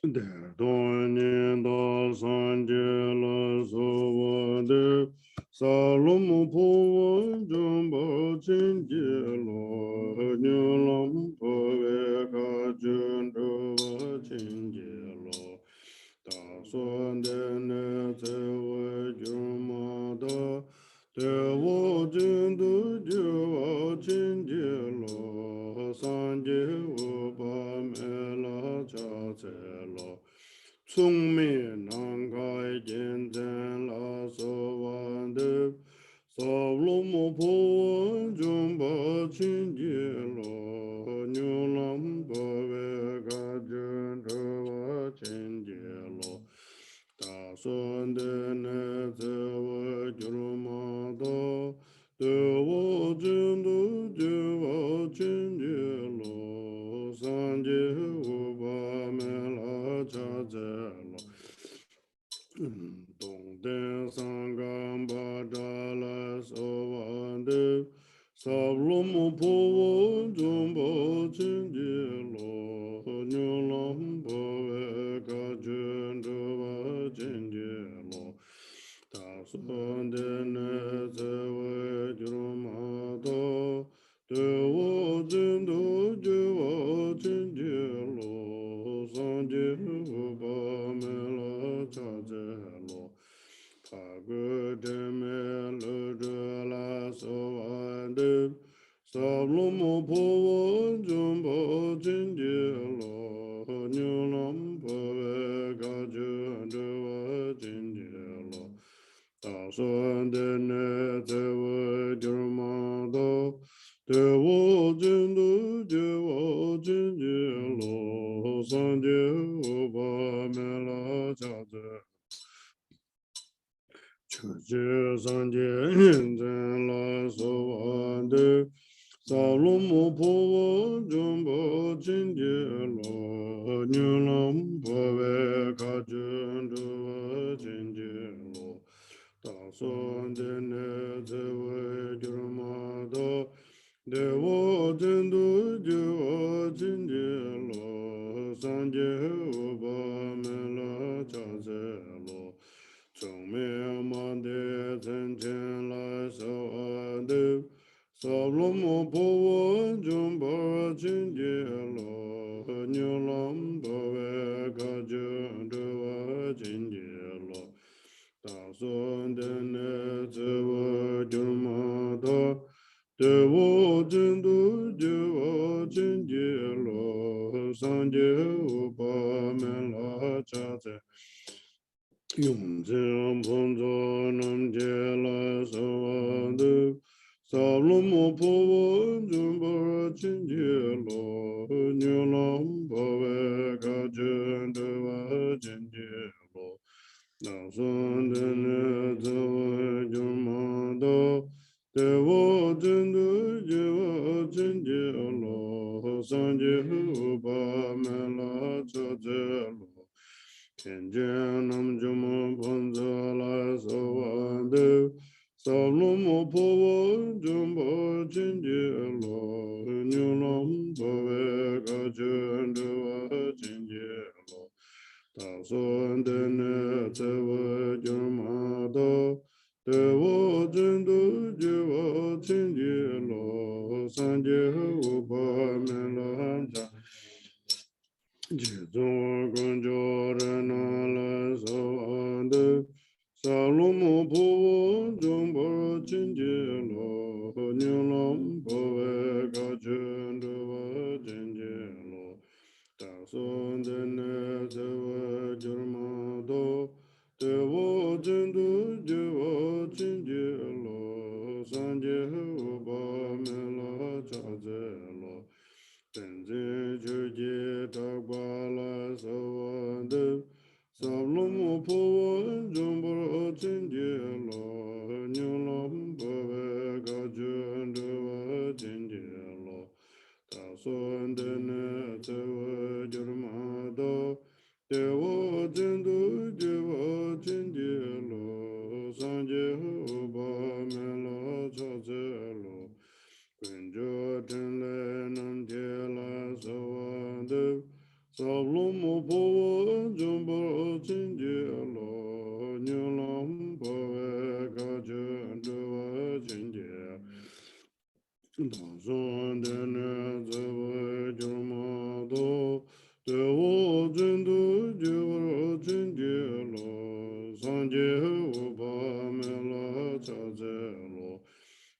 There, Donin da Sanjela Sovade, Salomo Phowa Jumbo Chinjelo, Nulam Poveka Junduva Chinjelo, Tasundene Sewe Jumada, Tewo Jundu Juva Chinjelo, Sanje Upa Mela Chaselo, Tsungme Nangai Jinten La Sovande, Salomo Phowa Jumba Chinjelo, Nulam Poveka Junduva Chinjelo, Tasundene Sewe Jumada, Tewo Jundu Juva Chinjelo, Sanje Upa Mela Chazelo, Dongden Sangha Badala Sovande Sablomo Povo Jumbo Chinjilo Nulam Bove Kajunduva Chinjilo Tasundene Zewe Jurumado Dewo Jindu Jiwa Chinjilo Sanjiva Mela Chajelo Pagudeme Ludula Sovande Sablomo Povo Jumbo Chinjilo Nulam Pove Kajunduva Chinjilo Tasundene Zewe Jurumado Dewo Jindu Jiwa Chinjilo Sanjiva Mela Chajelo Chuje Sanje Yin La Sovande Salomo Povo Jumbo Chinjilo Nulam Pove Kajunduva Chinjilo Tasundene Zewe Jurumado Dewo Jindu Jiwa Chinjilo Sanje Mela Chazelo Chongme Mande Zenchen La Sawande Sablomo Povo Jumbo Chinjilo Nulam Pove Kajunduva Chinjilo Tasundene Zewa Jurumado Dewo Jindu Jiwa Chinjilo Sanje Mela Chase Yungzhen Ponzo Namje La Sawande Sablomo Povo Jumbo Chinjilo Nulam Pove Kajunduva Chinjilo Nasundene Zewe Jurumado Dewo Jindu Jiwa Chinjilo Sanje Mela Chajelo Kenjen Juma Ponzala Sawande Sablomo Povo Jumbo Chinjilo Nulam Pove Kajunduva Chinjilo Tasundene Zewe Jurumado Dewo Jindu Jiwa Chinjilo Sanje Mela Jizong Gunjorana La Sawande Salomo Povo Jumbo Chinjilo Nulam Pove Kajunduva Chinjilo Tasundene Zewe Jurumado Dewo Jindu Jiwa Chinjilo Sanje Mela Chazelo Tenzin Chuji Tagbala Sawande Sablomo Povo Jumbo Chinjilo Nulam Pove Kajunduva Chinjilo Tasundene Zewe Jurumado Dewo Jindu Jiwa Chinjilo Sanje Mela Chazelo Kunjo Tenle Namjela Sawande Sablomo Povo Jumbo Chinjilo Nulam Pove Kajunduva Chinjilo Tasundene Zewe Jurumado Dewo Jindu Jiwa Chinjilo Sanje Mela Chazelo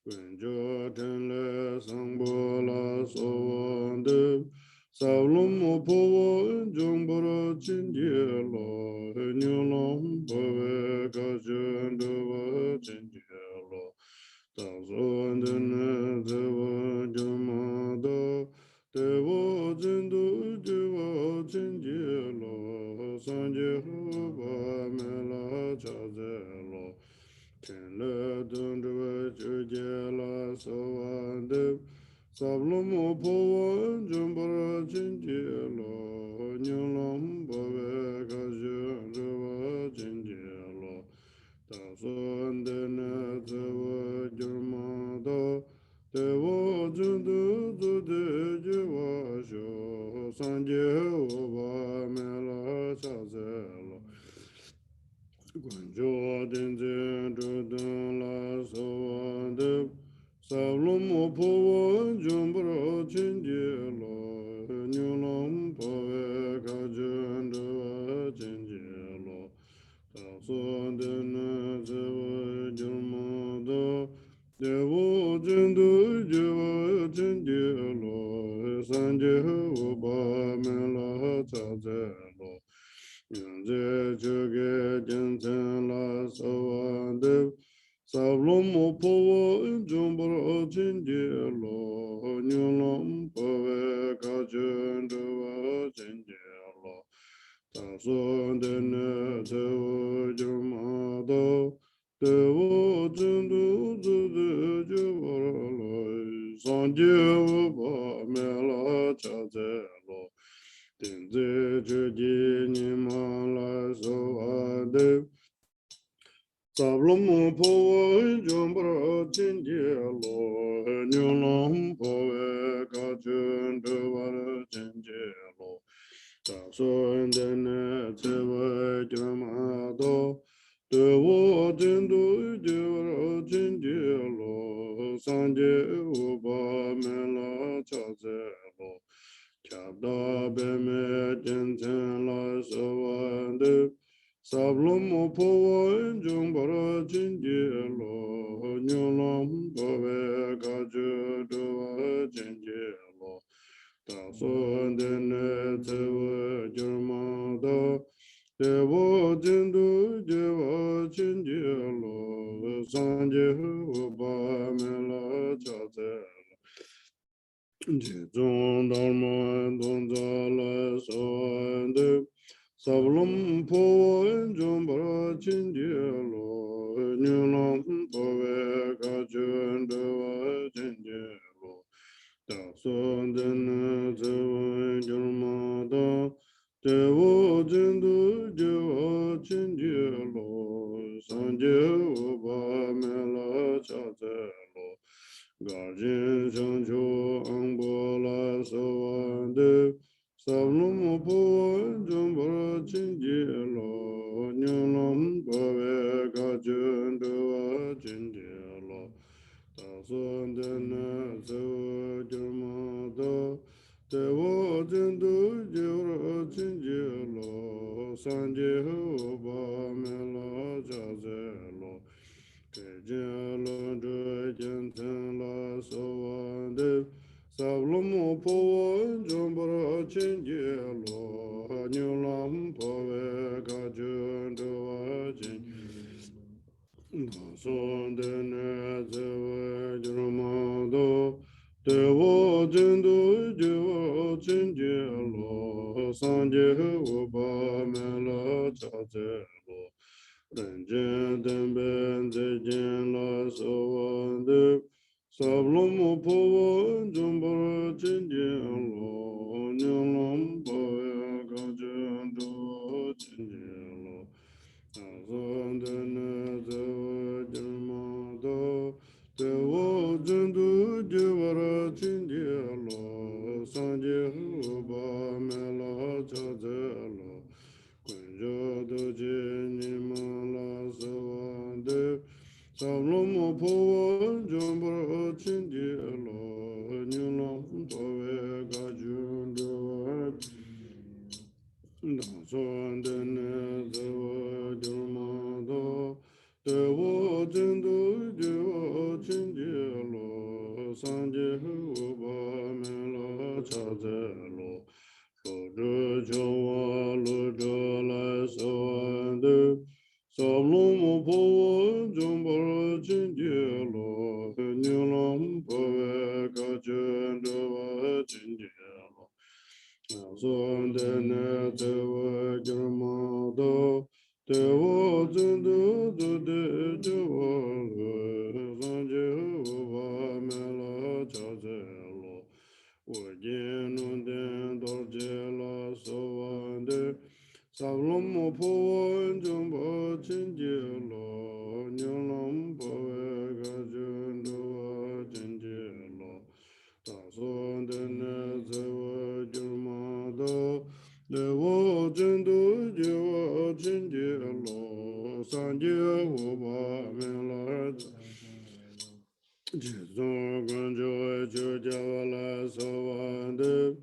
Kunjo Tenle Sangbola Sawande Sablomo Povo Jumbo Chinjilo Nulam Pove Kajunduva Chinjilo Tasundene Zewe Jurumado Dewo Jindu Jiwa Chinjilo Sanje Mela Chazelo Tenle Dunduva Chujela Sawande Sablomo Povo Jumbo Chinjilo Nulam Pove Kajunduva Chinjilo Tasundene sanje oba mela chazelo. Gunjo denze dudun la sawande savlomo powa jumbro chinje lo nyulam powe kajundu chinje lo tasonde na zewa jurmado devo jindu jiva chinje lo sanje oba mela chaze lo Yanze choge jinsen la sawande savlomo powa jumbro chinje lo nyulam powe kajundu chinje lo tasonde ne zewo jurmado dewo jindu zude jivara lo sanje upa mela chaze lo Tenze choji nimala sawade Sablomo powa jumbra chinje lo Nyulam powe kachundu vara chinje lo Tasundene tsewa jramado Dewo jindu jivara chinje lo Sanje upa mela chaze lo Chabda beme jinten la sawande Sablomo powa jumbara chinje lo Nyulam powe kajuduwa chinje lo Tasundene tsewa jurmada Devo jindu jiva chinje lo Sanje upa mela chaze Jizong dharma donza la sawande Sablam powa jumbara chinje lo Nyulam powe kachunduwa chinje lo Tasundene zewa jurmada Devo jindu jiva chinje lo Sanje upa mela chaze lo Gajin Shancho Angbola Sawande Sablomo Powa Jumbara Chinje lo Nyulam Powe Kajunduwa Chinje lo Tasundene Sewa Jurmada Dewa Jindu Jivra Chinje lo Sanje Upa Mela Chaze lo Sablomo powa jumbara chinje lo Nyulam powe kajunduwa chinje Nasondene zewa jurmado Dewo jindu jiva chinje lo Sanje upa mela chaze lo Renjen tenben zejen la sawande Sablomo powa jumbara chinje lo Nyulam powe kajunduwa chinje lo Nasondene zewa jurmado Dewo jindu jivara chinje lo Sanje upa mela chaze lo Kunjo doje nimala sawande Sablomo powa jumbara chinje lo Nyulam powe kajunduwa Nasondene zewa jurmado Dewo jindu jiva chinje lo Sanje upa mela chaze lo Lodo Jawa Lodo La Sawande Sablomo Powa Jumbara Chinje lo Nyulam Powe Kajunduwa Chinje lo Nasondene Tewa Jurmado Dewo Jindu Dude Jiva Sanje Upa Mela Chaze lo Wajenuden dorje la sawande Sablomo powa jumbo chinje lo Nyulam powe kajunduwa chinje lo Tasondene zewa jurmada Devo Jindu Jiva Jinji Lo Sanje Huba Mela Jizon Ganjo Javala Savande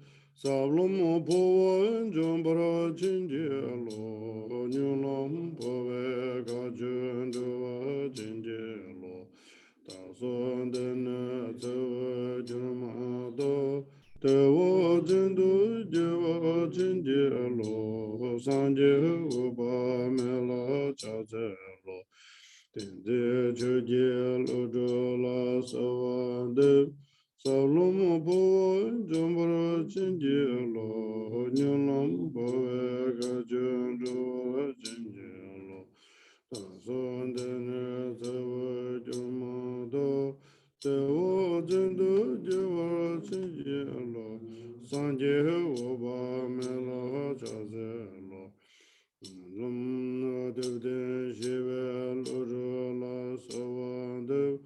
Sablomo Pova Jombara Jinji Lo Nyulam Pove Gajunduva Jinji Lo Tason Dene Tsewa Jumado Dewa Jindu Jiva Jinji Lo Sanje Uba Mela Chaze Lo Tende Chöje Lojola Savande Salomo Poa Jombara Jinji Lo Nyulam Pove Gajunduva Jinji Lo Tason Dene Tsewa Jumado Dewa Jindu Jiva Jinji Lo Sanje Uba Mela Chaze Lo Lam Devde Shiva Lojala Savande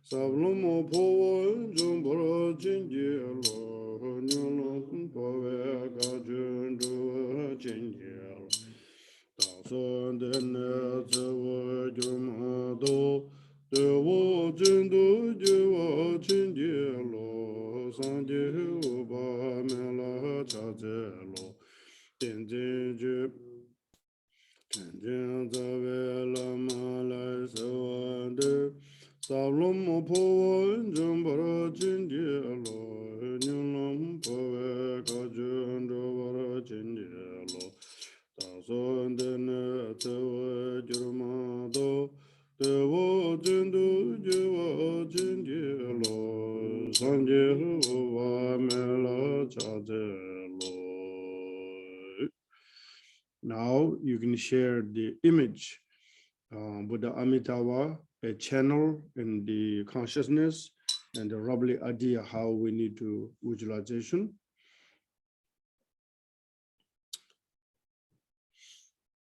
Sablomo Poa Jumbara Jinji Lo Nyulam Pove Gajundu Jinji Lo Tason Dene Tsewa Jumado Dewa Jindu Jiva Jinji Lo Sanje Uba Mela Chaze Lo Tenzin Ju Tenzin Zave Lama Lai Savande Sablomo Poa Jumbara Jinji Lo Nyulam Pove Gajundu Jinji Lo Tason Dene Tsewa Jurmado Dewa Jindu Jiva Jinji Lo Sanje Huwa Mela Chaze Lo. Now you can share the image, Buddha Amitabha, a channel in the consciousness, and the roughly idea how we need to visualization.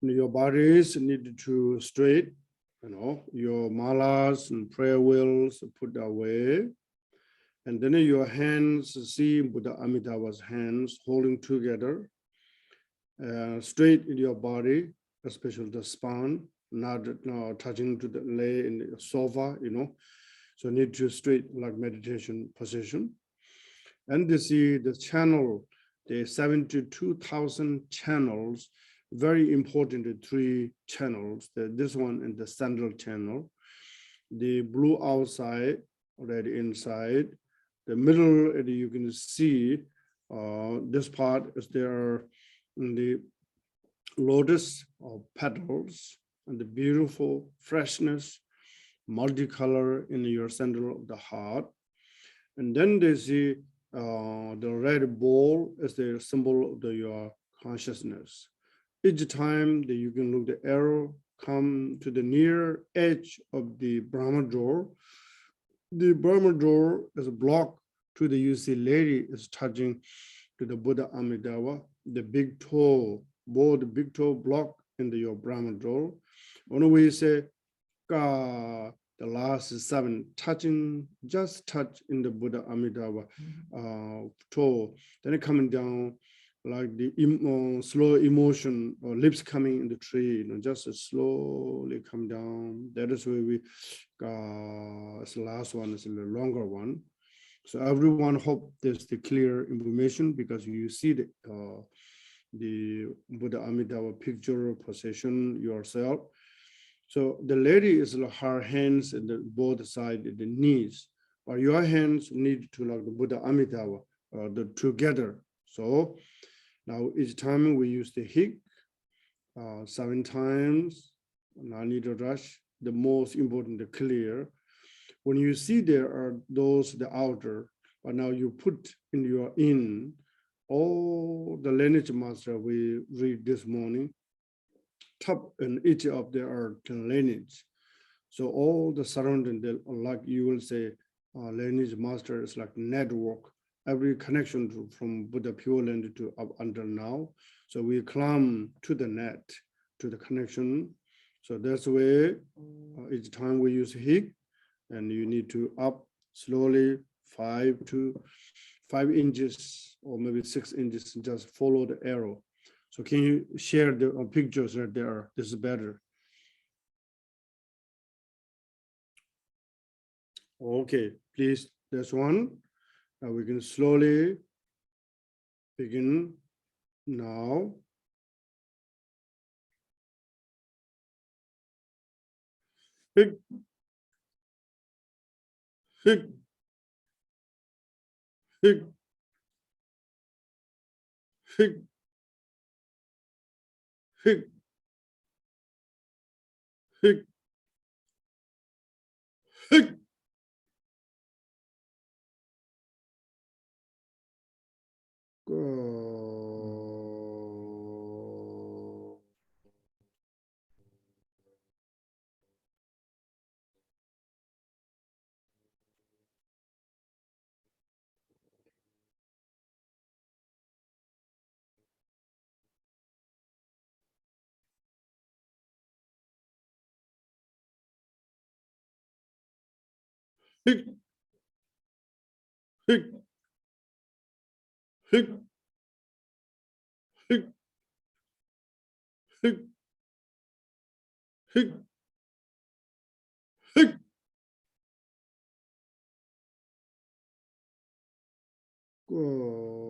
Your bodies need to straight, your malas and prayer wheels put away. And then your hands, see Buddha Amitabha's hands holding together, straight in your body, especially the spine, not touching to the lay in the sofa, So need to straight like meditation position. And you see the channel, the 72,000 channels, very important, the three channels, this one and the central channel, the blue outside, red inside, the middle, you can see this part is there in the lotus of petals and the beautiful freshness, multicolor in your center of the heart. And then they see the red ball is the symbol of your consciousness. Each time that you can look the arrow come to the near edge of the Brahma door, the Brahma door is a block to the UC lady is touching to the Buddha Amitabha, the big toe, both the big toe block in your Brahma door. When we say Ka, the last 7 touching, just touch in the Buddha Amitabha toe, then it coming down like the slow emotion or lips coming in the tree, just slowly come down. That is where we, it's the last one, is the longer one. So everyone hope there's the clear information because you see the Buddha Amitabha picture position yourself. So the lady is like her hands in the both sides, the knees, or your hands need to like the Buddha Amitabha, together. So now each time we use the hik 7 times, no need to rush. The most important, the clear. When you see there are those, the outer, but now you put in your in, all the lineage master we read this morning, top and each of there are lineage. So all the surrounding, like you will say, lineage master is like network, every connection from Buddha Pure Land to up until now. So we climb to the net, to the connection. So that's the way each time we use hik, and you need to up slowly 5 inches or maybe 6 inches, just follow the arrow. So can you share the pictures right there? This is better. Okay, please, that's one. Now we can slowly begin now. Hik, hik, hik, hik, hik, hik, hik. Go. Hik, hik, hik, hik, hik, hik, hik. Go.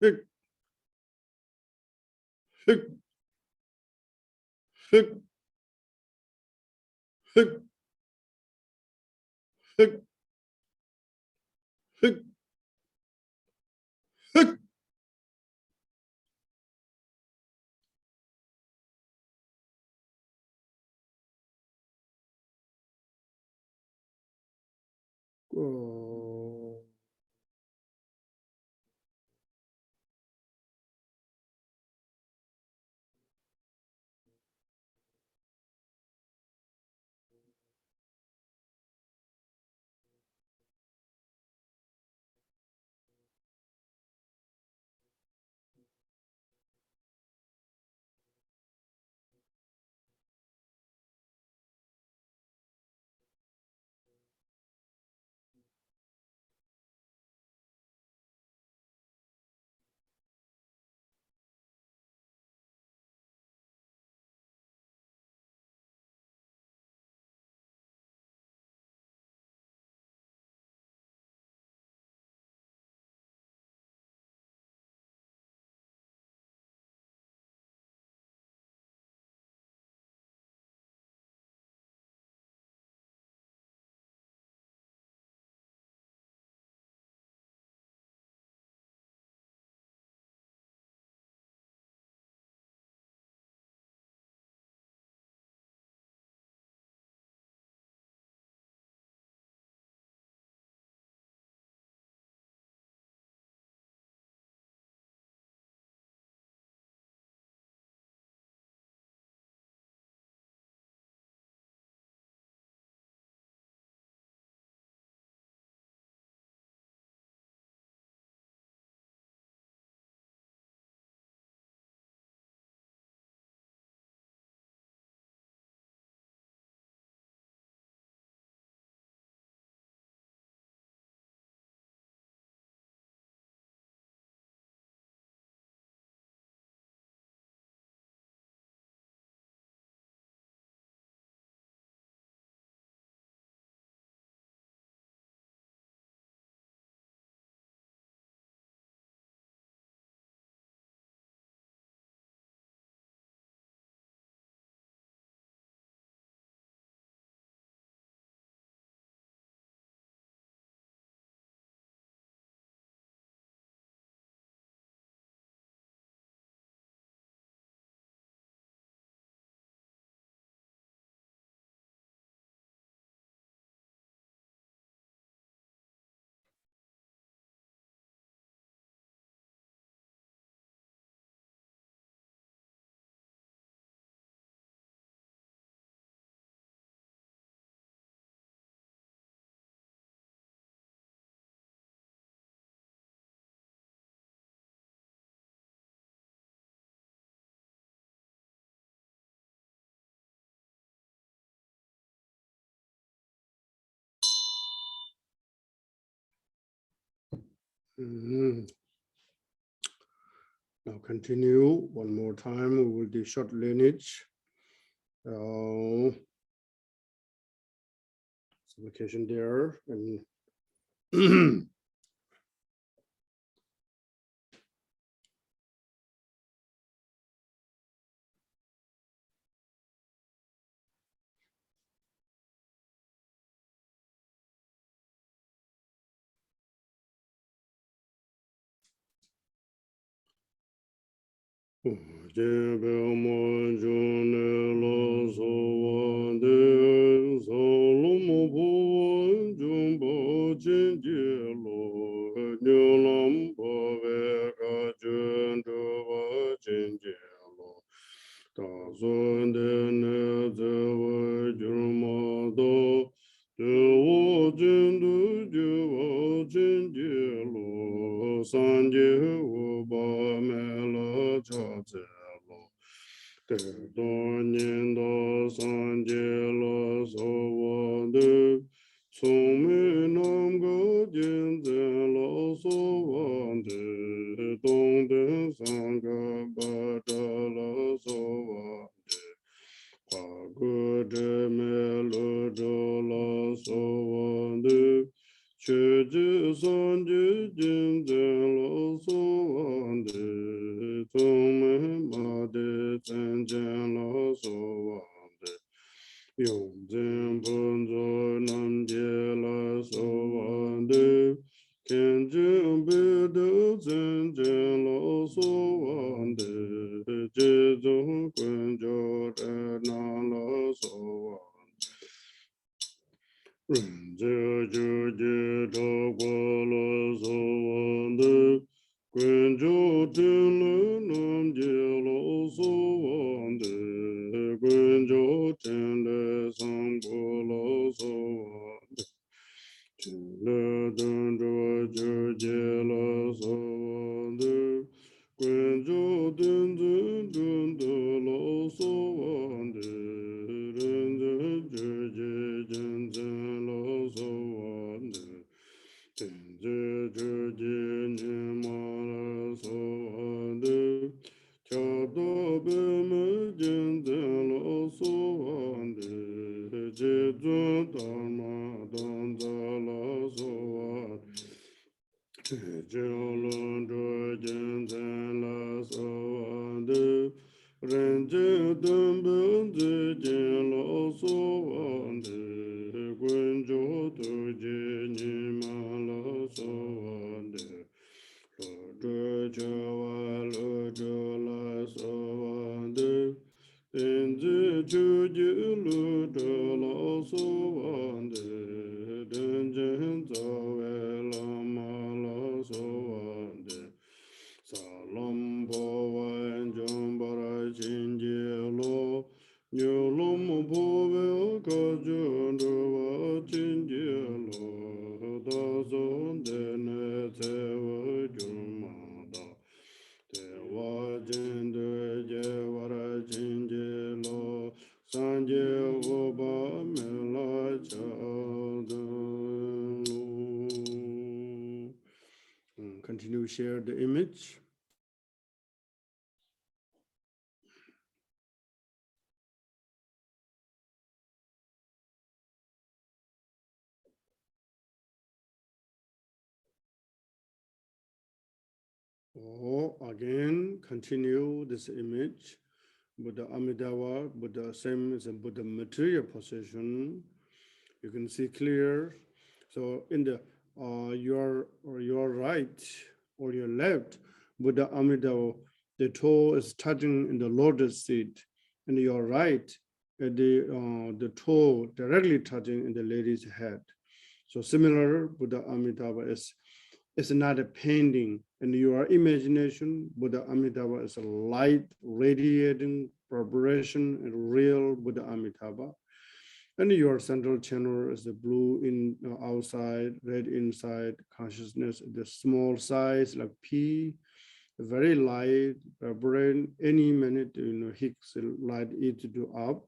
Hik, hik, hik, hik, hik, hik, hik. Go. Now continue one more time with the short lineage. Supplication there and continue share the image. Again, continue this image. Buddha Amitabha, Buddha same as a Buddha material position. You can see clear. So in the your right or your left, Buddha Amitabha, the toe is touching in the lotus seat, and your right, the toe directly touching in the lady's head. So similar, Buddha Amitabha is not a painting. In your imagination, Buddha Amitabha is a light, radiating vibration, and real Buddha Amitabha. And your central channel is the blue in outside, red inside, consciousness, the small size like P, very light, vibrant, any minute, Higgs light it to up.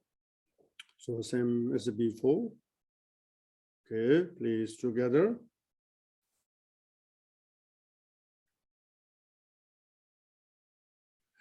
So same as before. Okay, please together.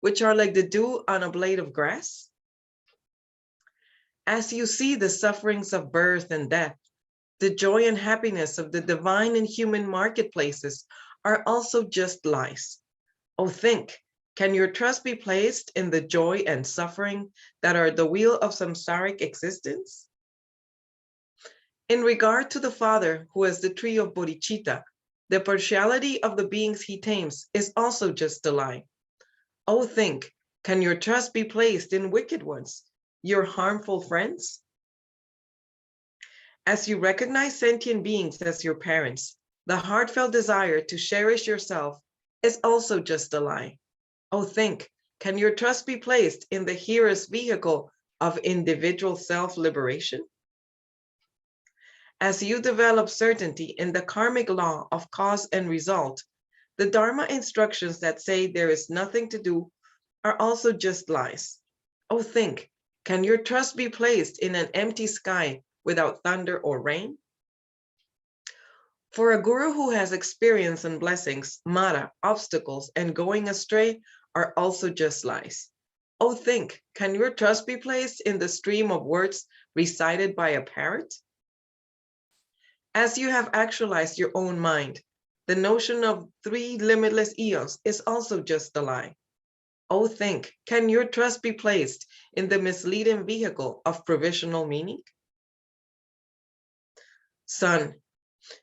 which are like the dew on a blade of grass? As you see the sufferings of birth and death, the joy and happiness of the divine and human marketplaces are also just lies. Oh, think, can your trust be placed in the joy and suffering that are the wheel of samsaric existence? In regard to the Father, who is the tree of bodhicitta, the partiality of the beings he tames is also just a lie. Oh, think, can your trust be placed in wicked ones, your harmful friends? As you recognize sentient beings as your parents, the heartfelt desire to cherish yourself is also just a lie. Oh, think, can your trust be placed in the hearer's vehicle of individual self-liberation? As you develop certainty in the karmic law of cause and result, the Dharma instructions that say there is nothing to do are also just lies. Oh, think, can your trust be placed in an empty sky without thunder or rain? For a guru who has experience and blessings, mara, obstacles, and going astray are also just lies. Oh, think, can your trust be placed in the stream of words recited by a parrot? As you have actualized your own mind, the notion of 3 limitless eons is also just a lie. Oh, think, can your trust be placed in the misleading vehicle of provisional meaning? Son,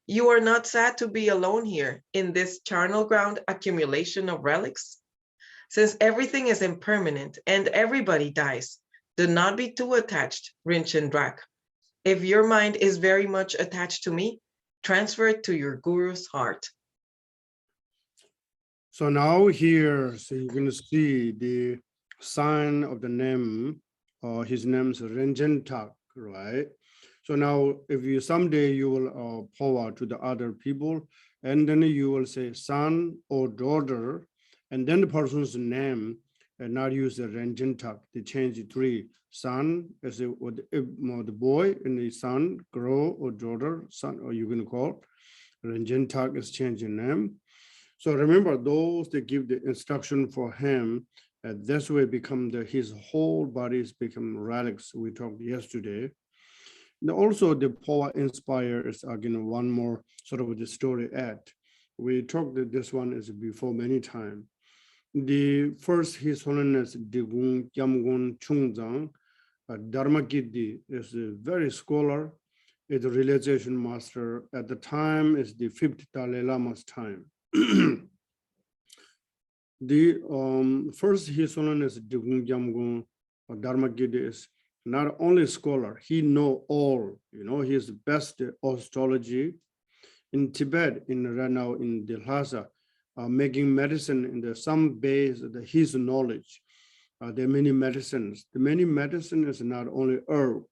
you are not sad to be alone here in this charnel ground accumulation of relics. Since everything is impermanent and everybody dies, do not be too attached, Rinchen Drak. If your mind is very much attached to me, transfer it to your guru's heart. So now here, so you can see the sign of the name, his name is Renjen Tak, right? So now if you someday you will Phowa to the other people, and then you will say son or daughter, and then the person's name, and not use the Renjen Tak, they change it 3. Son as the boy, and the son, girl or daughter, son, or you can call Renjen Tak is changing name. So remember, those that give the instruction for him, this way become his whole bodies become relics. We talked yesterday. And also the Phowa inspires again one more sort of the story add. We talked that this one is before many times. The first His Holiness Drikung Meditation Center, Dharma Giddi is a very scholar, is a realization master. At the time is the 5th Dalai Lama's time. The first His Holiness Drikung Dharma Giddi is not only scholar, he know all, he is the best astrology in Tibet, right now in the Lhasa, making medicine in some base of his knowledge. There are many medicines. The many medicine is not only herb,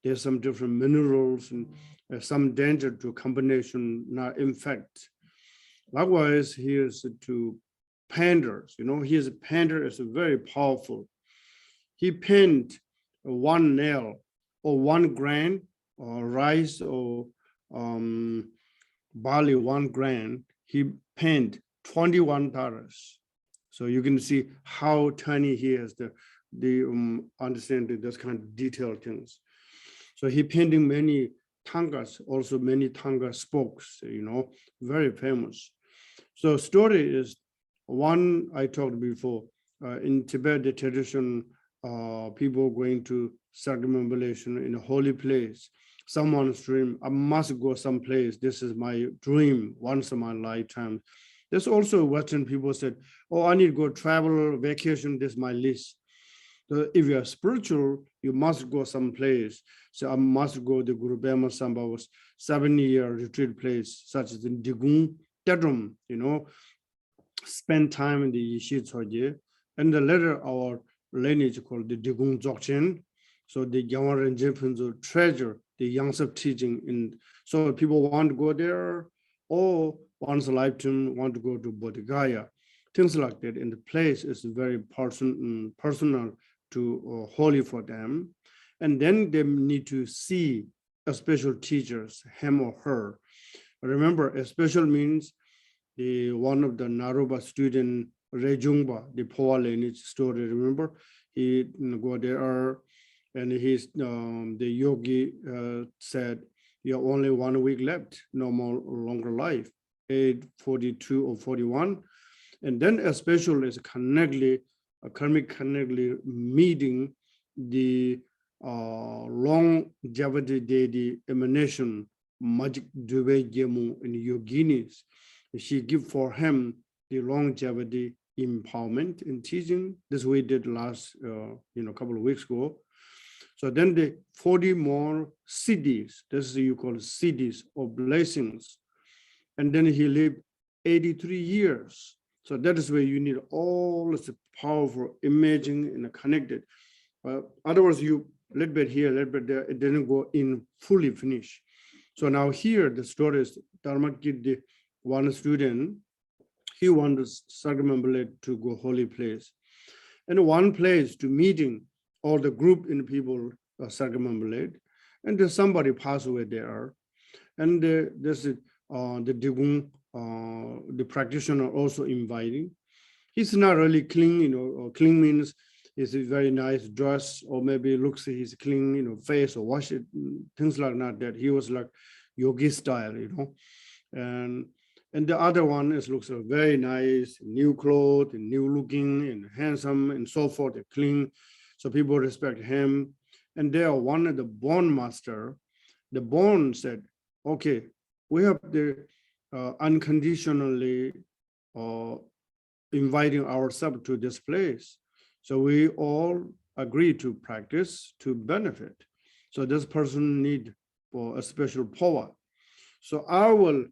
there's some different minerals and some danger to combination, not infect. Likewise, he is to painters, his painter is very powerful. He paint 1 nail or 1 grain or rice or barley 1 grain, he paint $21. So you can see how tiny he is, understand this kind of detailed things. So he painting many tangas, also many tanga spokes, very famous. So story is one I talked before, in Tibet, the tradition, people going to circumambulation in a holy place. Someone's dream, I must go someplace. This is my dream once in my lifetime. There's also Western people said, oh, I need to go travel, vacation, this is my list. So if you are spiritual, you must go someplace. So I must go to Guru Bema Sambha's 7-year retreat place, such as in Drikung Meditation, spend time in the Yishi Tsoje. And the later our lineage called the Drikung Dzogchen. So the Gyawar Rinpoche treasure the Yangtze teaching. So people want to go there, or once a lifetime want to go to Bodh Gaya, things like that. And the place is very personal to holy for them. And then they need to see a special teachers, him or her. Remember, a special means one of the Naropa student Rejungba, the Phowa lineage story. Remember, he go there, and the yogi said, "You have only 1 week left, no more longer life." 842 or 41, and then especially is karmic connectly meeting the longevity deity emanation magic Duve Gemu in yoginis. She give for him the longevity empowerment in teaching. This we did last couple of weeks ago. So then the 40 more cities, this is you call cities of blessings, and then he lived 83 years. So that is where you need all this powerful imaging and connected. Otherwise, you little bit here, little bit there, it didn't go in fully finish. So now here the story is Dharmakirti, one student, he wanted to circumambulate to go holy place. And one place to meeting all the group in people circumambulate, and there's somebody passed away there. And this is the Drikung, the practitioner also inviting. He's not really clean, clean means he's a very nice dress, or maybe looks he's clean, face or wash it, things like that. He was like yogi style, and the other one looks very nice, new clothes, and new looking, and handsome, and so forth, clean. So people respect him. And there, one of the Bon master, the Bon said, "Okay, we have the unconditionally inviting ourselves to this place. So we all agree to practice to benefit. So this person need for a special power. So our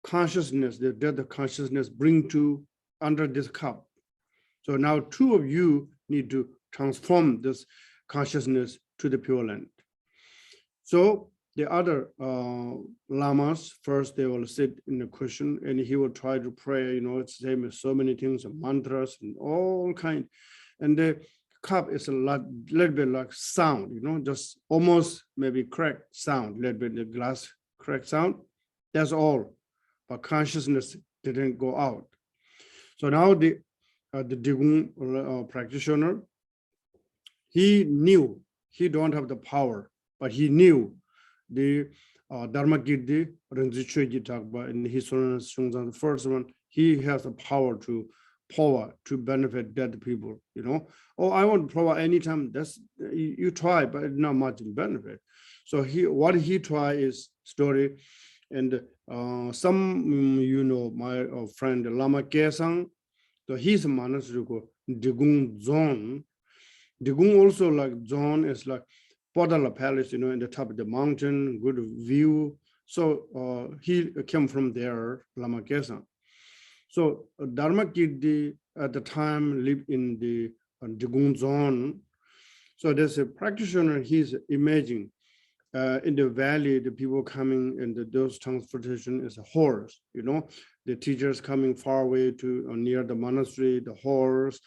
consciousness, the death consciousness, bring to under this cup. So now two of you need to transform this consciousness to the Pure Land." So the other lamas, first they will sit in the cushion and he will try to pray, it's the same as so many things, mantras and all kind. And the cup is a little bit like sound, just almost maybe cracked sound, little bit the glass crack sound. That's all. But consciousness didn't go out. So now the Drikung practitioner, he knew he don't have the power, but he knew the Dharmakirti Rinpoche Takpa in his the first one, he has the power to benefit dead people, Oh, I want power anytime. That's you try, but not much in benefit. So what he try is story, and some my friend Lama Kesang, so he's a monastery called Drikung Zone. Drikung also like zone is like Podala Palace, in the top of the mountain, good view. So he came from there, Lama Kesang. So Dharmakirti at the time lived in the Drikung zone. So there's a practitioner, he's imaging in the valley, the people coming and those transportation is a horse, the teachers coming far away to near the monastery, the horse,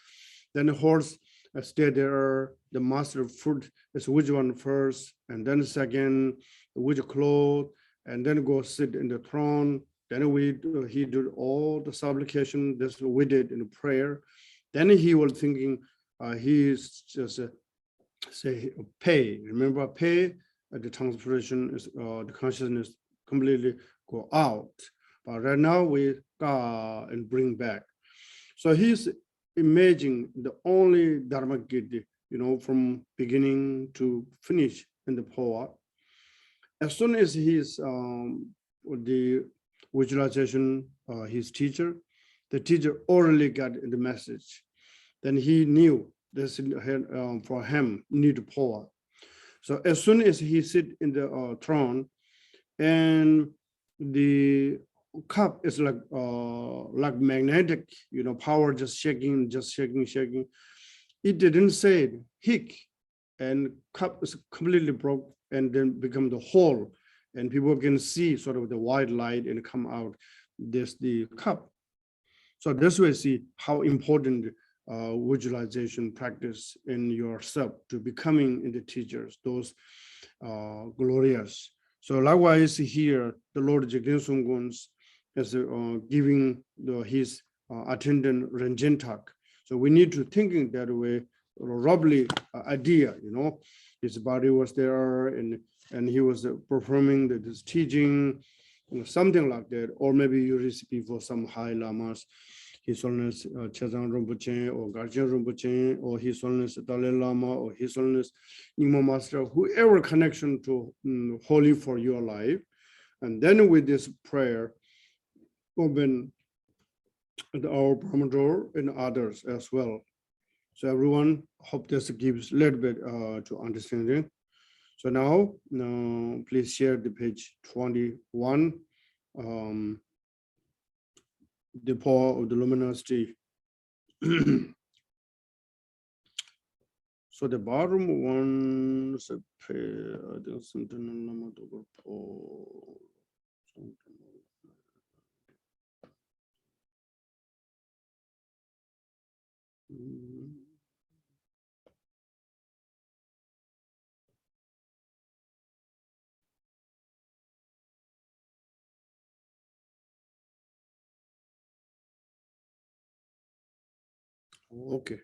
then the horse stay there, the master of food is which one first, and then second, which clothes, and then go sit in the throne. Then he did all the supplication, this we did in prayer. Then he was thinking, he's just say pay. Remember pay, the transpiration is the consciousness completely go out. But right now we go and bring back. So he's imaging the only Dharmakirti, from beginning to finish in the Phowa. As soon as he's the visualization, his teacher, the teacher orally got the message. Then he knew this for him need Phowa. So as soon as he sit in the throne, and the cup is like magnetic, power just shaking. It didn't say it, hick, and cup is completely broke and then become the whole, and people can see sort of the white light and come out the cup. So this way see how important visualization practice in yourself to becoming in the teachers, those glorious. So likewise here, the Lord Jigten Sungguns is giving his attendant Renjentak. So we need to thinking that way, roughly idea, his body was there and he was performing this teaching, something like that. Or maybe you receive for some high lamas, His Holiness Chazang Rinpoche or Garchen Rinpoche or His Holiness Dalai Lama or His Holiness Nyingma Master, whoever connection to holy for your life. And then with this prayer, open our Brahma door and others as well. So everyone, hope this gives a little bit to understanding. So now, please share the page 21, the power of the luminosity. So the bottom one is a pair, I think something. Okay.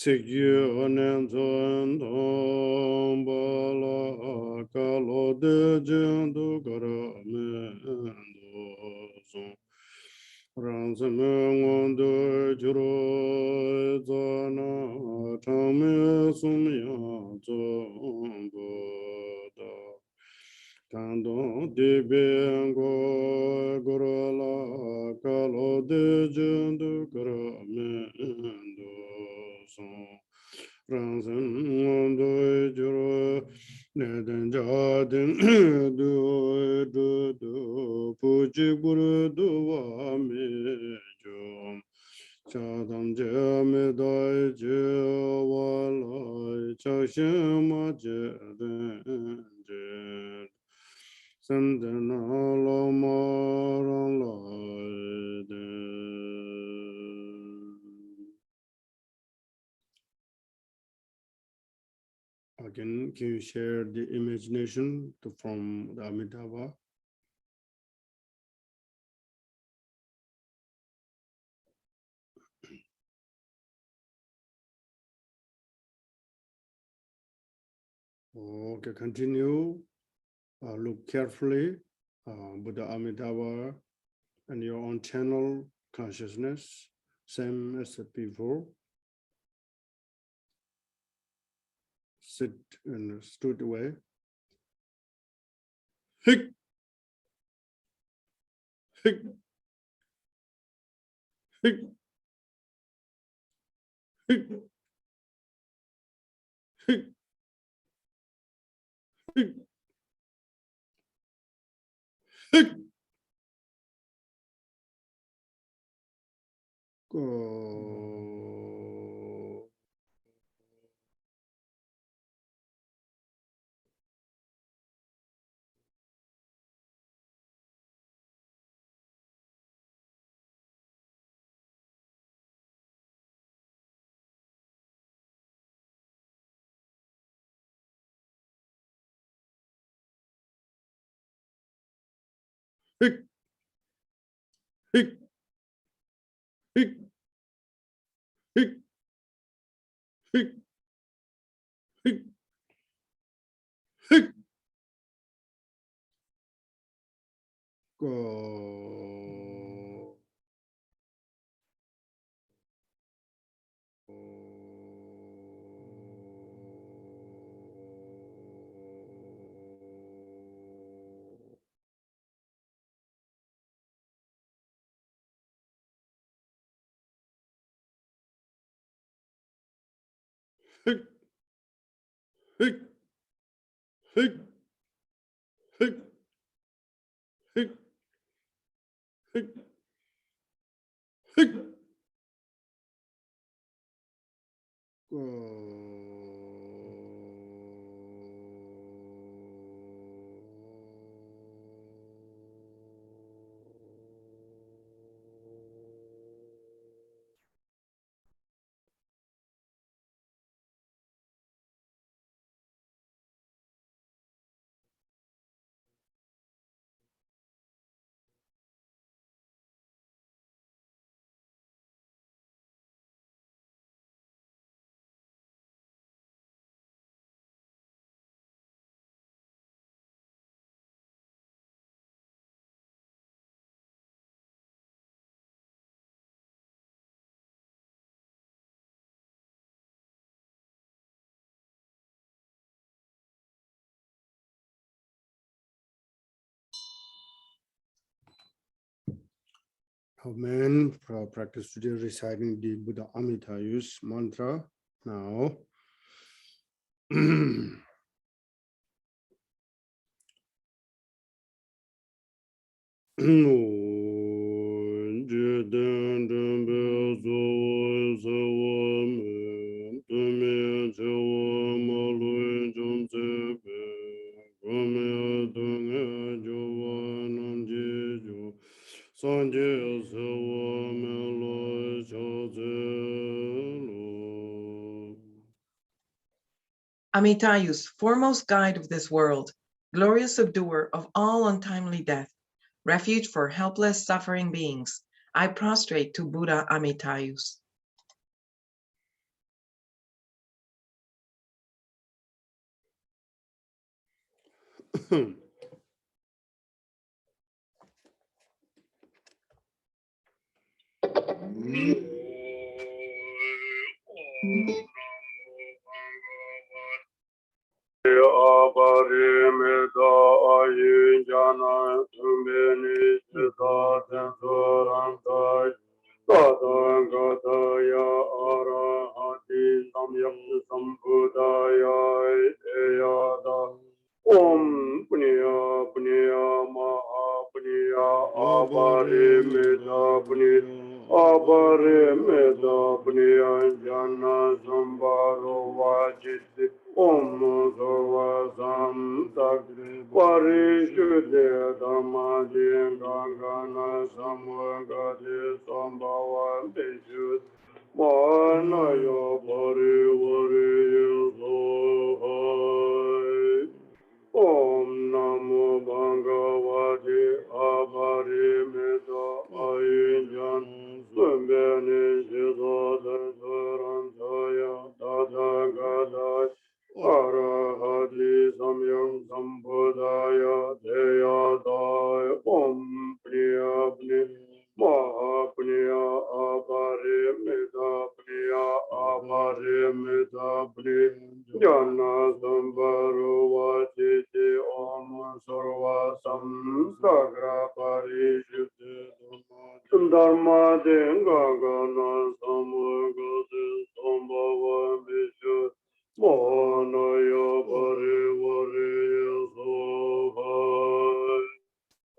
Sikyu Nanzon Tombala Kalo de Jindu Karamendo Son Ransamundu Juro Zana Tame Sumya Zomboda Tandon Dibengo Gurala Kalo de Jindu Karamendo Son Ransamundu Juro Neden Jadin Du Puji Guru Duwa Mejum Chadam Jame Dai Jewalai Chashima Jeden Sandana Lamaran Lai Again, can you share the imagination from the Amitabha? Okay, continue. Look carefully Buddha Amitabha and your own channel consciousness, same as before. Sit and stood away. Hick, hick, hick, hick, hick, hick, hick. Go. Hick, hick, hick, hick, hick, hick, hick. Go. Hick, hick, hick, hick, hick, hick, hick. Go. Men practice today reciting the Buddha Amitayus mantra now. Amitayus, foremost guide of this world, glorious subduer of all untimely death, refuge for helpless, suffering beings, I prostrate to Buddha Amitayus. Aparimita ayinjana tumbeni chisaten surantai Tathagata arahati samyak sambudaya eyada Om punya punya maha punya aparimita punya aparimita punya jana sambaro vajiti Om Sarva Samsak Parishuddhe Dhammaji Gangana Samvagati Sambhava Vishud Manaya Parivari Sohai Om Namo Bhagavate Aparimita Ayinjan Sumbeni Siddhata Sarantaya Tathagata Arahati Samyam Sambudaya Deyadaya Om Priya Maha Priya Aparimita Priya Aparimita Priya Jana Sambaru Vachiti Om Sarva Samsagra Parishite Dharma Dengagana Samagati Sambhava Vishut Mohanaya Parivari Sohai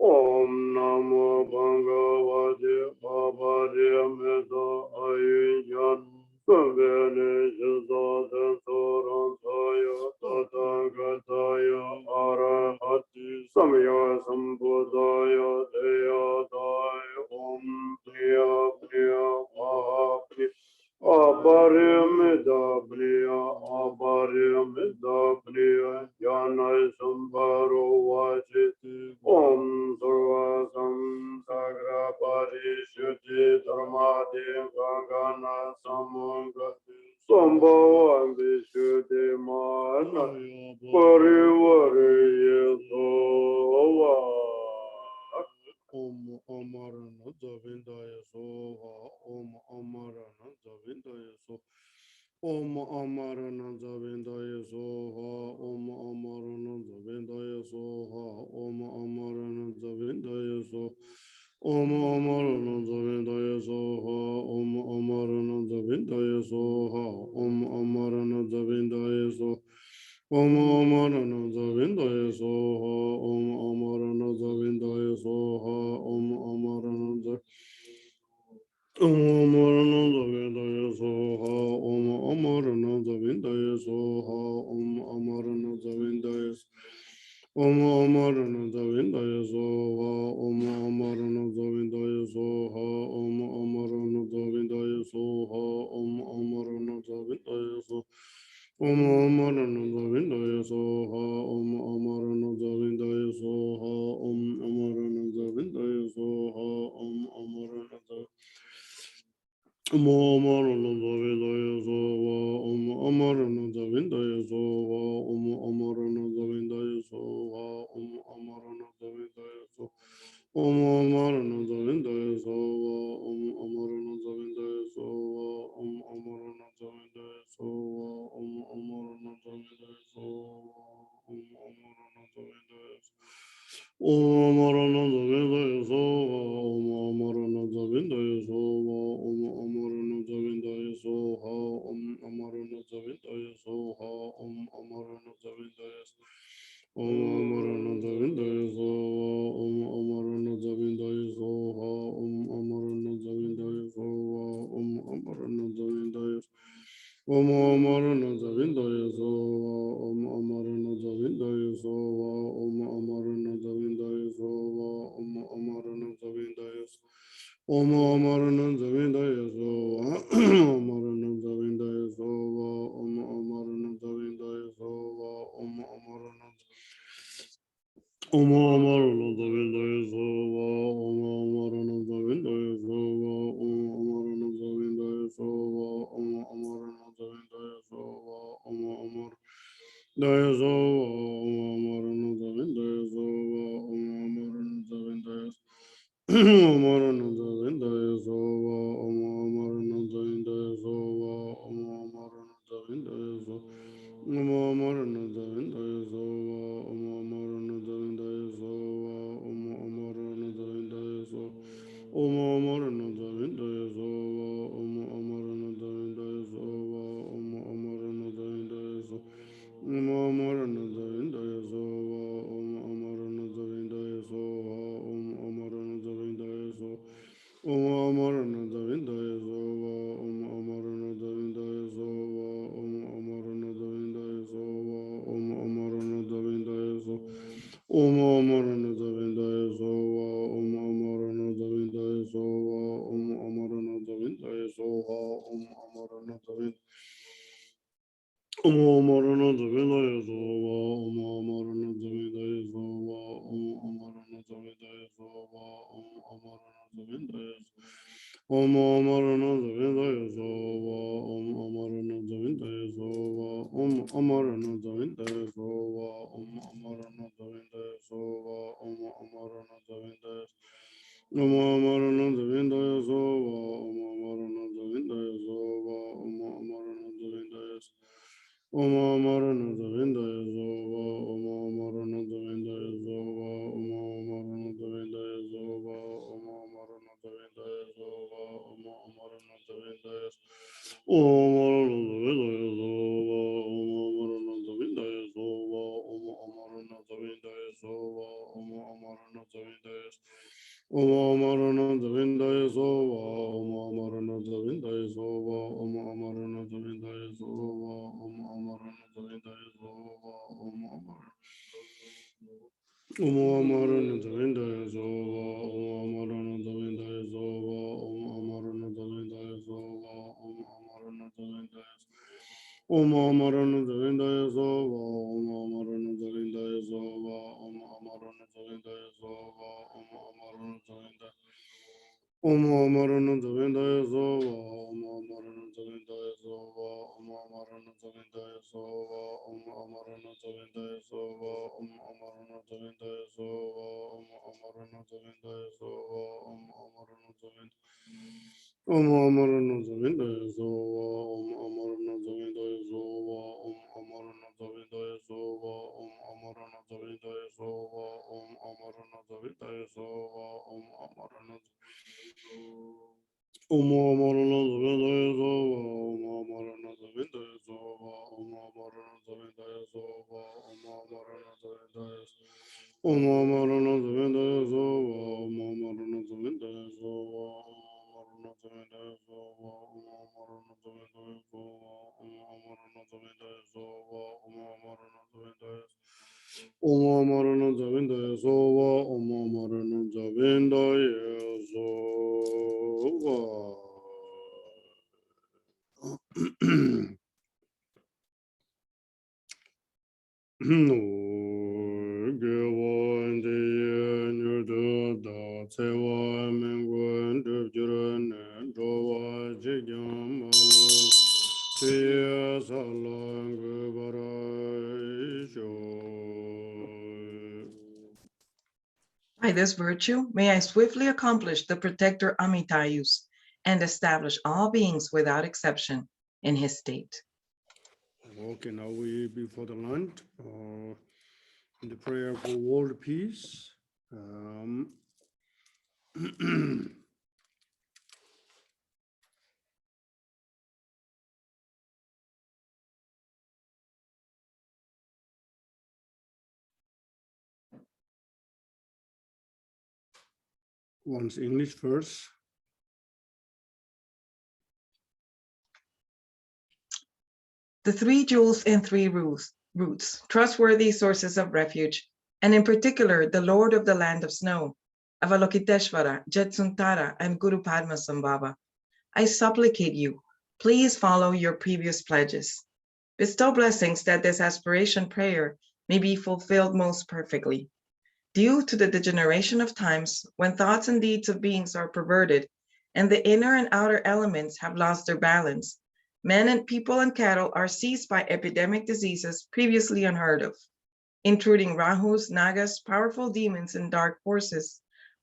Om Namo Bhagavate Aparimita Ayinjan Sumbeni Siddhata Sarantaya Tathagata Arahati Samya Sambudaya Deyadaya Om Priya Priya Maha Aparimita Priya Aparimita Priya Jana Sambharo Vachiti Om Sarva Samsagra Parishuddhi Dharmati Gangana Samangati Sambhava Vishuddhi Manaya Parivari Yesova Om Amarana Zavindaya Soha Om Amarana Zavindaya Soha Om Amarana Zavindaya Soha Om Amarana Zavindaya Soha Om Amarana Zavindaya Soha Om Amarana Zavindaya Soha Om Amarana Zavindaya Soha Om Amarana Zavindaya Soha Om Amarana Zavindaya Soha Om Amarana Zavindaya Soha Om Amarana Om Amarana Zavindaya Soha Om Amarana Zavindaya Soha Om Amarana Zavindaya Om Amarana Zavindaya Soha Om Amarana Zavindaya Soha Om Amarana Zavindaya Soha Om Amarana Zavindaya Soha Om Amarana Zavindaya Soha Om Amarana Zavindaya Soha Om Amarana Zavindaya Soha Om Amarana Om Amarana Zavindaya Soha Om Amarana Zavindaya Soha Om Amarana Zavindaya Soha Om Amarana Zavindaya Soha Om Amarana Zavindaya Soha Om Amarana Zavindaya Soha Om Amarana Zavindaya Soha Om Amarana Zavindaya Soha Om Amarana Zavindaya Om Amarana Zavindaya Soha Om Amarana Zavindaya Soha Om Amarana Zavindaya Soha Om Amarana Zavindaya Soha Om Amarana Zavindaya Om Amarana Zavindaya Soha Om Amarana Zavindaya Soha Om Amarana Zavindaya Soha Om Amarana Zavindaya Om Amarana Zavindaya Soha Om Amarana Zavindaya Soha Om Amarana Zavindaya Soha Om Amarana Zavindaya Om Amarana Zavindaya Soha Amarana Zavindaya Soha Om Amarana Zavindaya Soha Om Amarana Om Amarana Zavindaya Soha Om Amarana Zavindaya Soha Om Amarana Zavindaya Soha Om Amarana Zavindaya Soha Om Amarana Zavindaya Soha Om Amarana Zavindaya Amarana Davindaya Sova, Om Amarana Davindaya Sova, Om Amarana Davindaya Sova, Om Amarana Davindaya Sova, Om Amarana Davindaya Sova, Om Amarana Davindaya Sova, Om Amarana Davindaya Sova, Om Amarana Davindaya Sova, Om Amarana Davindaya Sova, Om Amarana Davindaya Sova, Om Amarana Davindaya Sova, Om Amarana Davindaya Sova, Om Amarana Davindaya Sova, Om Amarana Davindaya Sova, Om Amarana Davindaya Sova, Om Amarana Davindaya Sova, Om Amarana Davindaya Sova, Om Amarana Davindaya Sova, Om Amarana Davindaya Sova, Om Amarana Davindaya Om Amarana Davindaya Sova, Om Amarana Davindaya Sova, Om Amarana Davindaya Sova, Om Amarana Davindaya Om Amarana Davindaya Sova, Om Amarana Davindaya Sova, Om Amarana Davindaya Sova, Om Amarana Davindaya Sova, Om Amarana Davindaya Om Amarana Davindaya Sova, Om Amarana Davindaya Sova, Om Amarana Davindaya Om Amarana Davindaya Sova, Om Amarana Davindaya Sova, Om Amarana Davindaya Sova, Om Amarana Davindaya Sova, Om Amarana Davindaya Om Amarana Davindaya Sova, Om Amarana Davindaya Sova, Om Amarana Davindaya Sova, Om Amarana Davindaya Om Amarana Davindaya Sova, Om Amarana Davindaya Sova, Om Amarana Davindaya Sova, Om Amarana Davindaya Sova, Om Amarana Davindaya Sova, Om Amarana Davindaya Sova, Om Amarana Davindaya Sova, Om Amarana Davindaya Om Amarana Davindaya Sova, Om Amarana Davindaya Sova, Om Amarana Davindaya Sova, Om Amarana Davindaya Om Amarana Davindaya Sova, Om Amarana Davindaya Sova, Om Amarana Davindaya Sova, Om Amarana Davindaya Sova, Om Amarana Davindaya Sova, Om Amarana Davindaya Sova, Om Amarana Davindaya Om Amarana Davindaya Sova, Om Amarana Davindaya Sova, Om Amarana Davindaya Sova, Om Amarana Davindaya Sova, Om Amarana Davindaya Sova, Om Amarana Om Amarana Davindaya Sova, Om Amarana Davindaya Sova, Om Amarana Davindaya Sova, Om Amarana Davindaya Om Amarana Davindaya Sova, Om Amarana Davindaya Sova, Om Amarana Davindaya Sova, Om Amarana Davindaya Sova, Om Amarana Davindaya Sova, Om Amarana Davindaya Om Amarana Davindaya Sova, Om Amarana Davindaya Sova. By this virtue, may I swiftly accomplish the protector Amitayus and establish all beings without exception in his state. Okay, now we before the lunch, in the prayer for world peace. One's English first. The three jewels and three roots, trustworthy sources of refuge, and in particular, the Lord of the land of snow, Avalokiteshvara, Jetsuntara, and Guru Padmasambhava. I supplicate you, please follow your previous pledges. Bestow blessings that this aspiration prayer may be fulfilled most perfectly. Due to the degeneration of times, when thoughts and deeds of beings are perverted, and the inner and outer elements have lost their balance, men and people and cattle are seized by epidemic diseases previously unheard of, intruding Rahus, Nagas, powerful demons, and dark forces,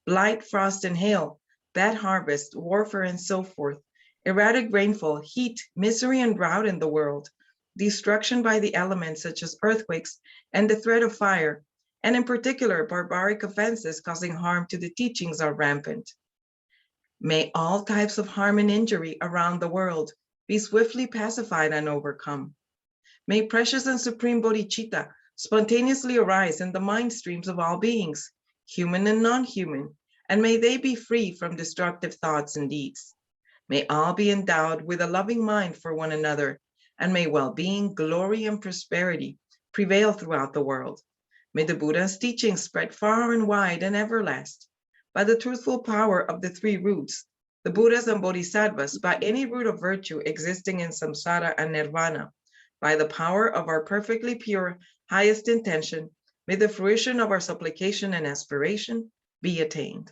blight, frost, and hail, bad harvest, warfare, and so forth, erratic rainfall, heat, misery, and drought in the world, destruction by the elements such as earthquakes and the threat of fire, and in particular, barbaric offenses causing harm to the teachings are rampant. May all types of harm and injury around the world be swiftly pacified and overcome. May precious and supreme bodhicitta spontaneously arise in the mind streams of all beings, human and non-human, and may they be free from destructive thoughts and deeds. May all be endowed with a loving mind for one another, and may well-being, glory, and prosperity prevail throughout the world. May the Buddha's teachings spread far and wide and everlast. By the truthful power of the three roots, the Buddhas and Bodhisattvas, by any root of virtue existing in samsara and nirvana, by the power of our perfectly pure highest intention, may the fruition of our supplication and aspiration be attained.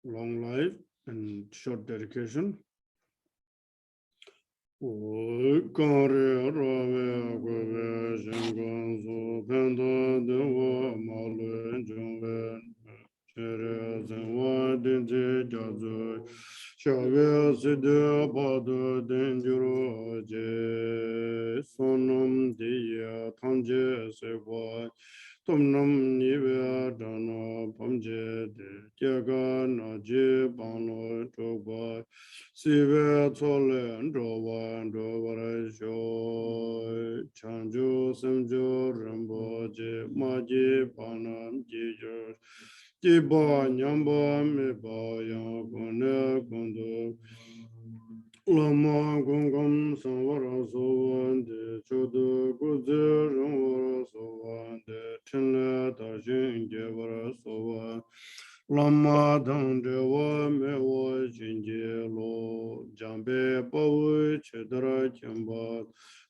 Long life and short dedication. Pamje Sebo, Tumnum Nibe Dano, Pamje, Jaga Naji Bano, Toba, Sive Tole, and Drova, and Dovara Joy, Chanju, Samjo, Ramboje, Maji, Panam, Jijo, Jiba, Nyamba, Miba, Yakune, Kundu. Lama Gongam Samvara Sovande, Chodo Guze Ramvara Sovande, Tene Tajin Jevara Sova, Lama Dandewa Mewa Jinje Lo, Jambe Pawe Chedra Chamba,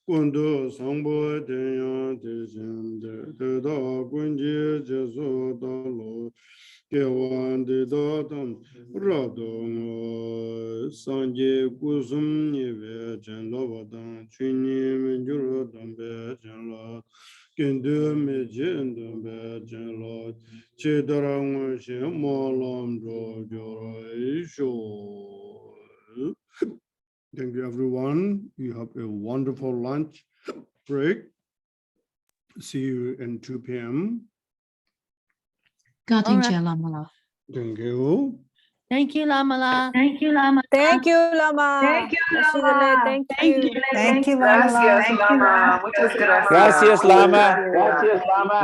Kundu Sambo Denya Tijin, Deda Kunje Jesu Dalo, Kewan de Dodam, Radom, Sanje Gusum, Nive, Lovadan, Chini, Minjurodam, Bejan, Kindu, Mijindam, Bejan, Chidarang, Shimolam, Jojo. Thank you, everyone. You have a wonderful lunch break. See you in 2 p.m. All right. Thank you. Thank you, Lama. Thank you, Lama. Thank you, Lama. Thank you, Ashidale, Lama. thank Thank you. you. Thank you, Lama. Gracias, Thank you, Lama. Lama. Muchas gracias. Gracias, Lama.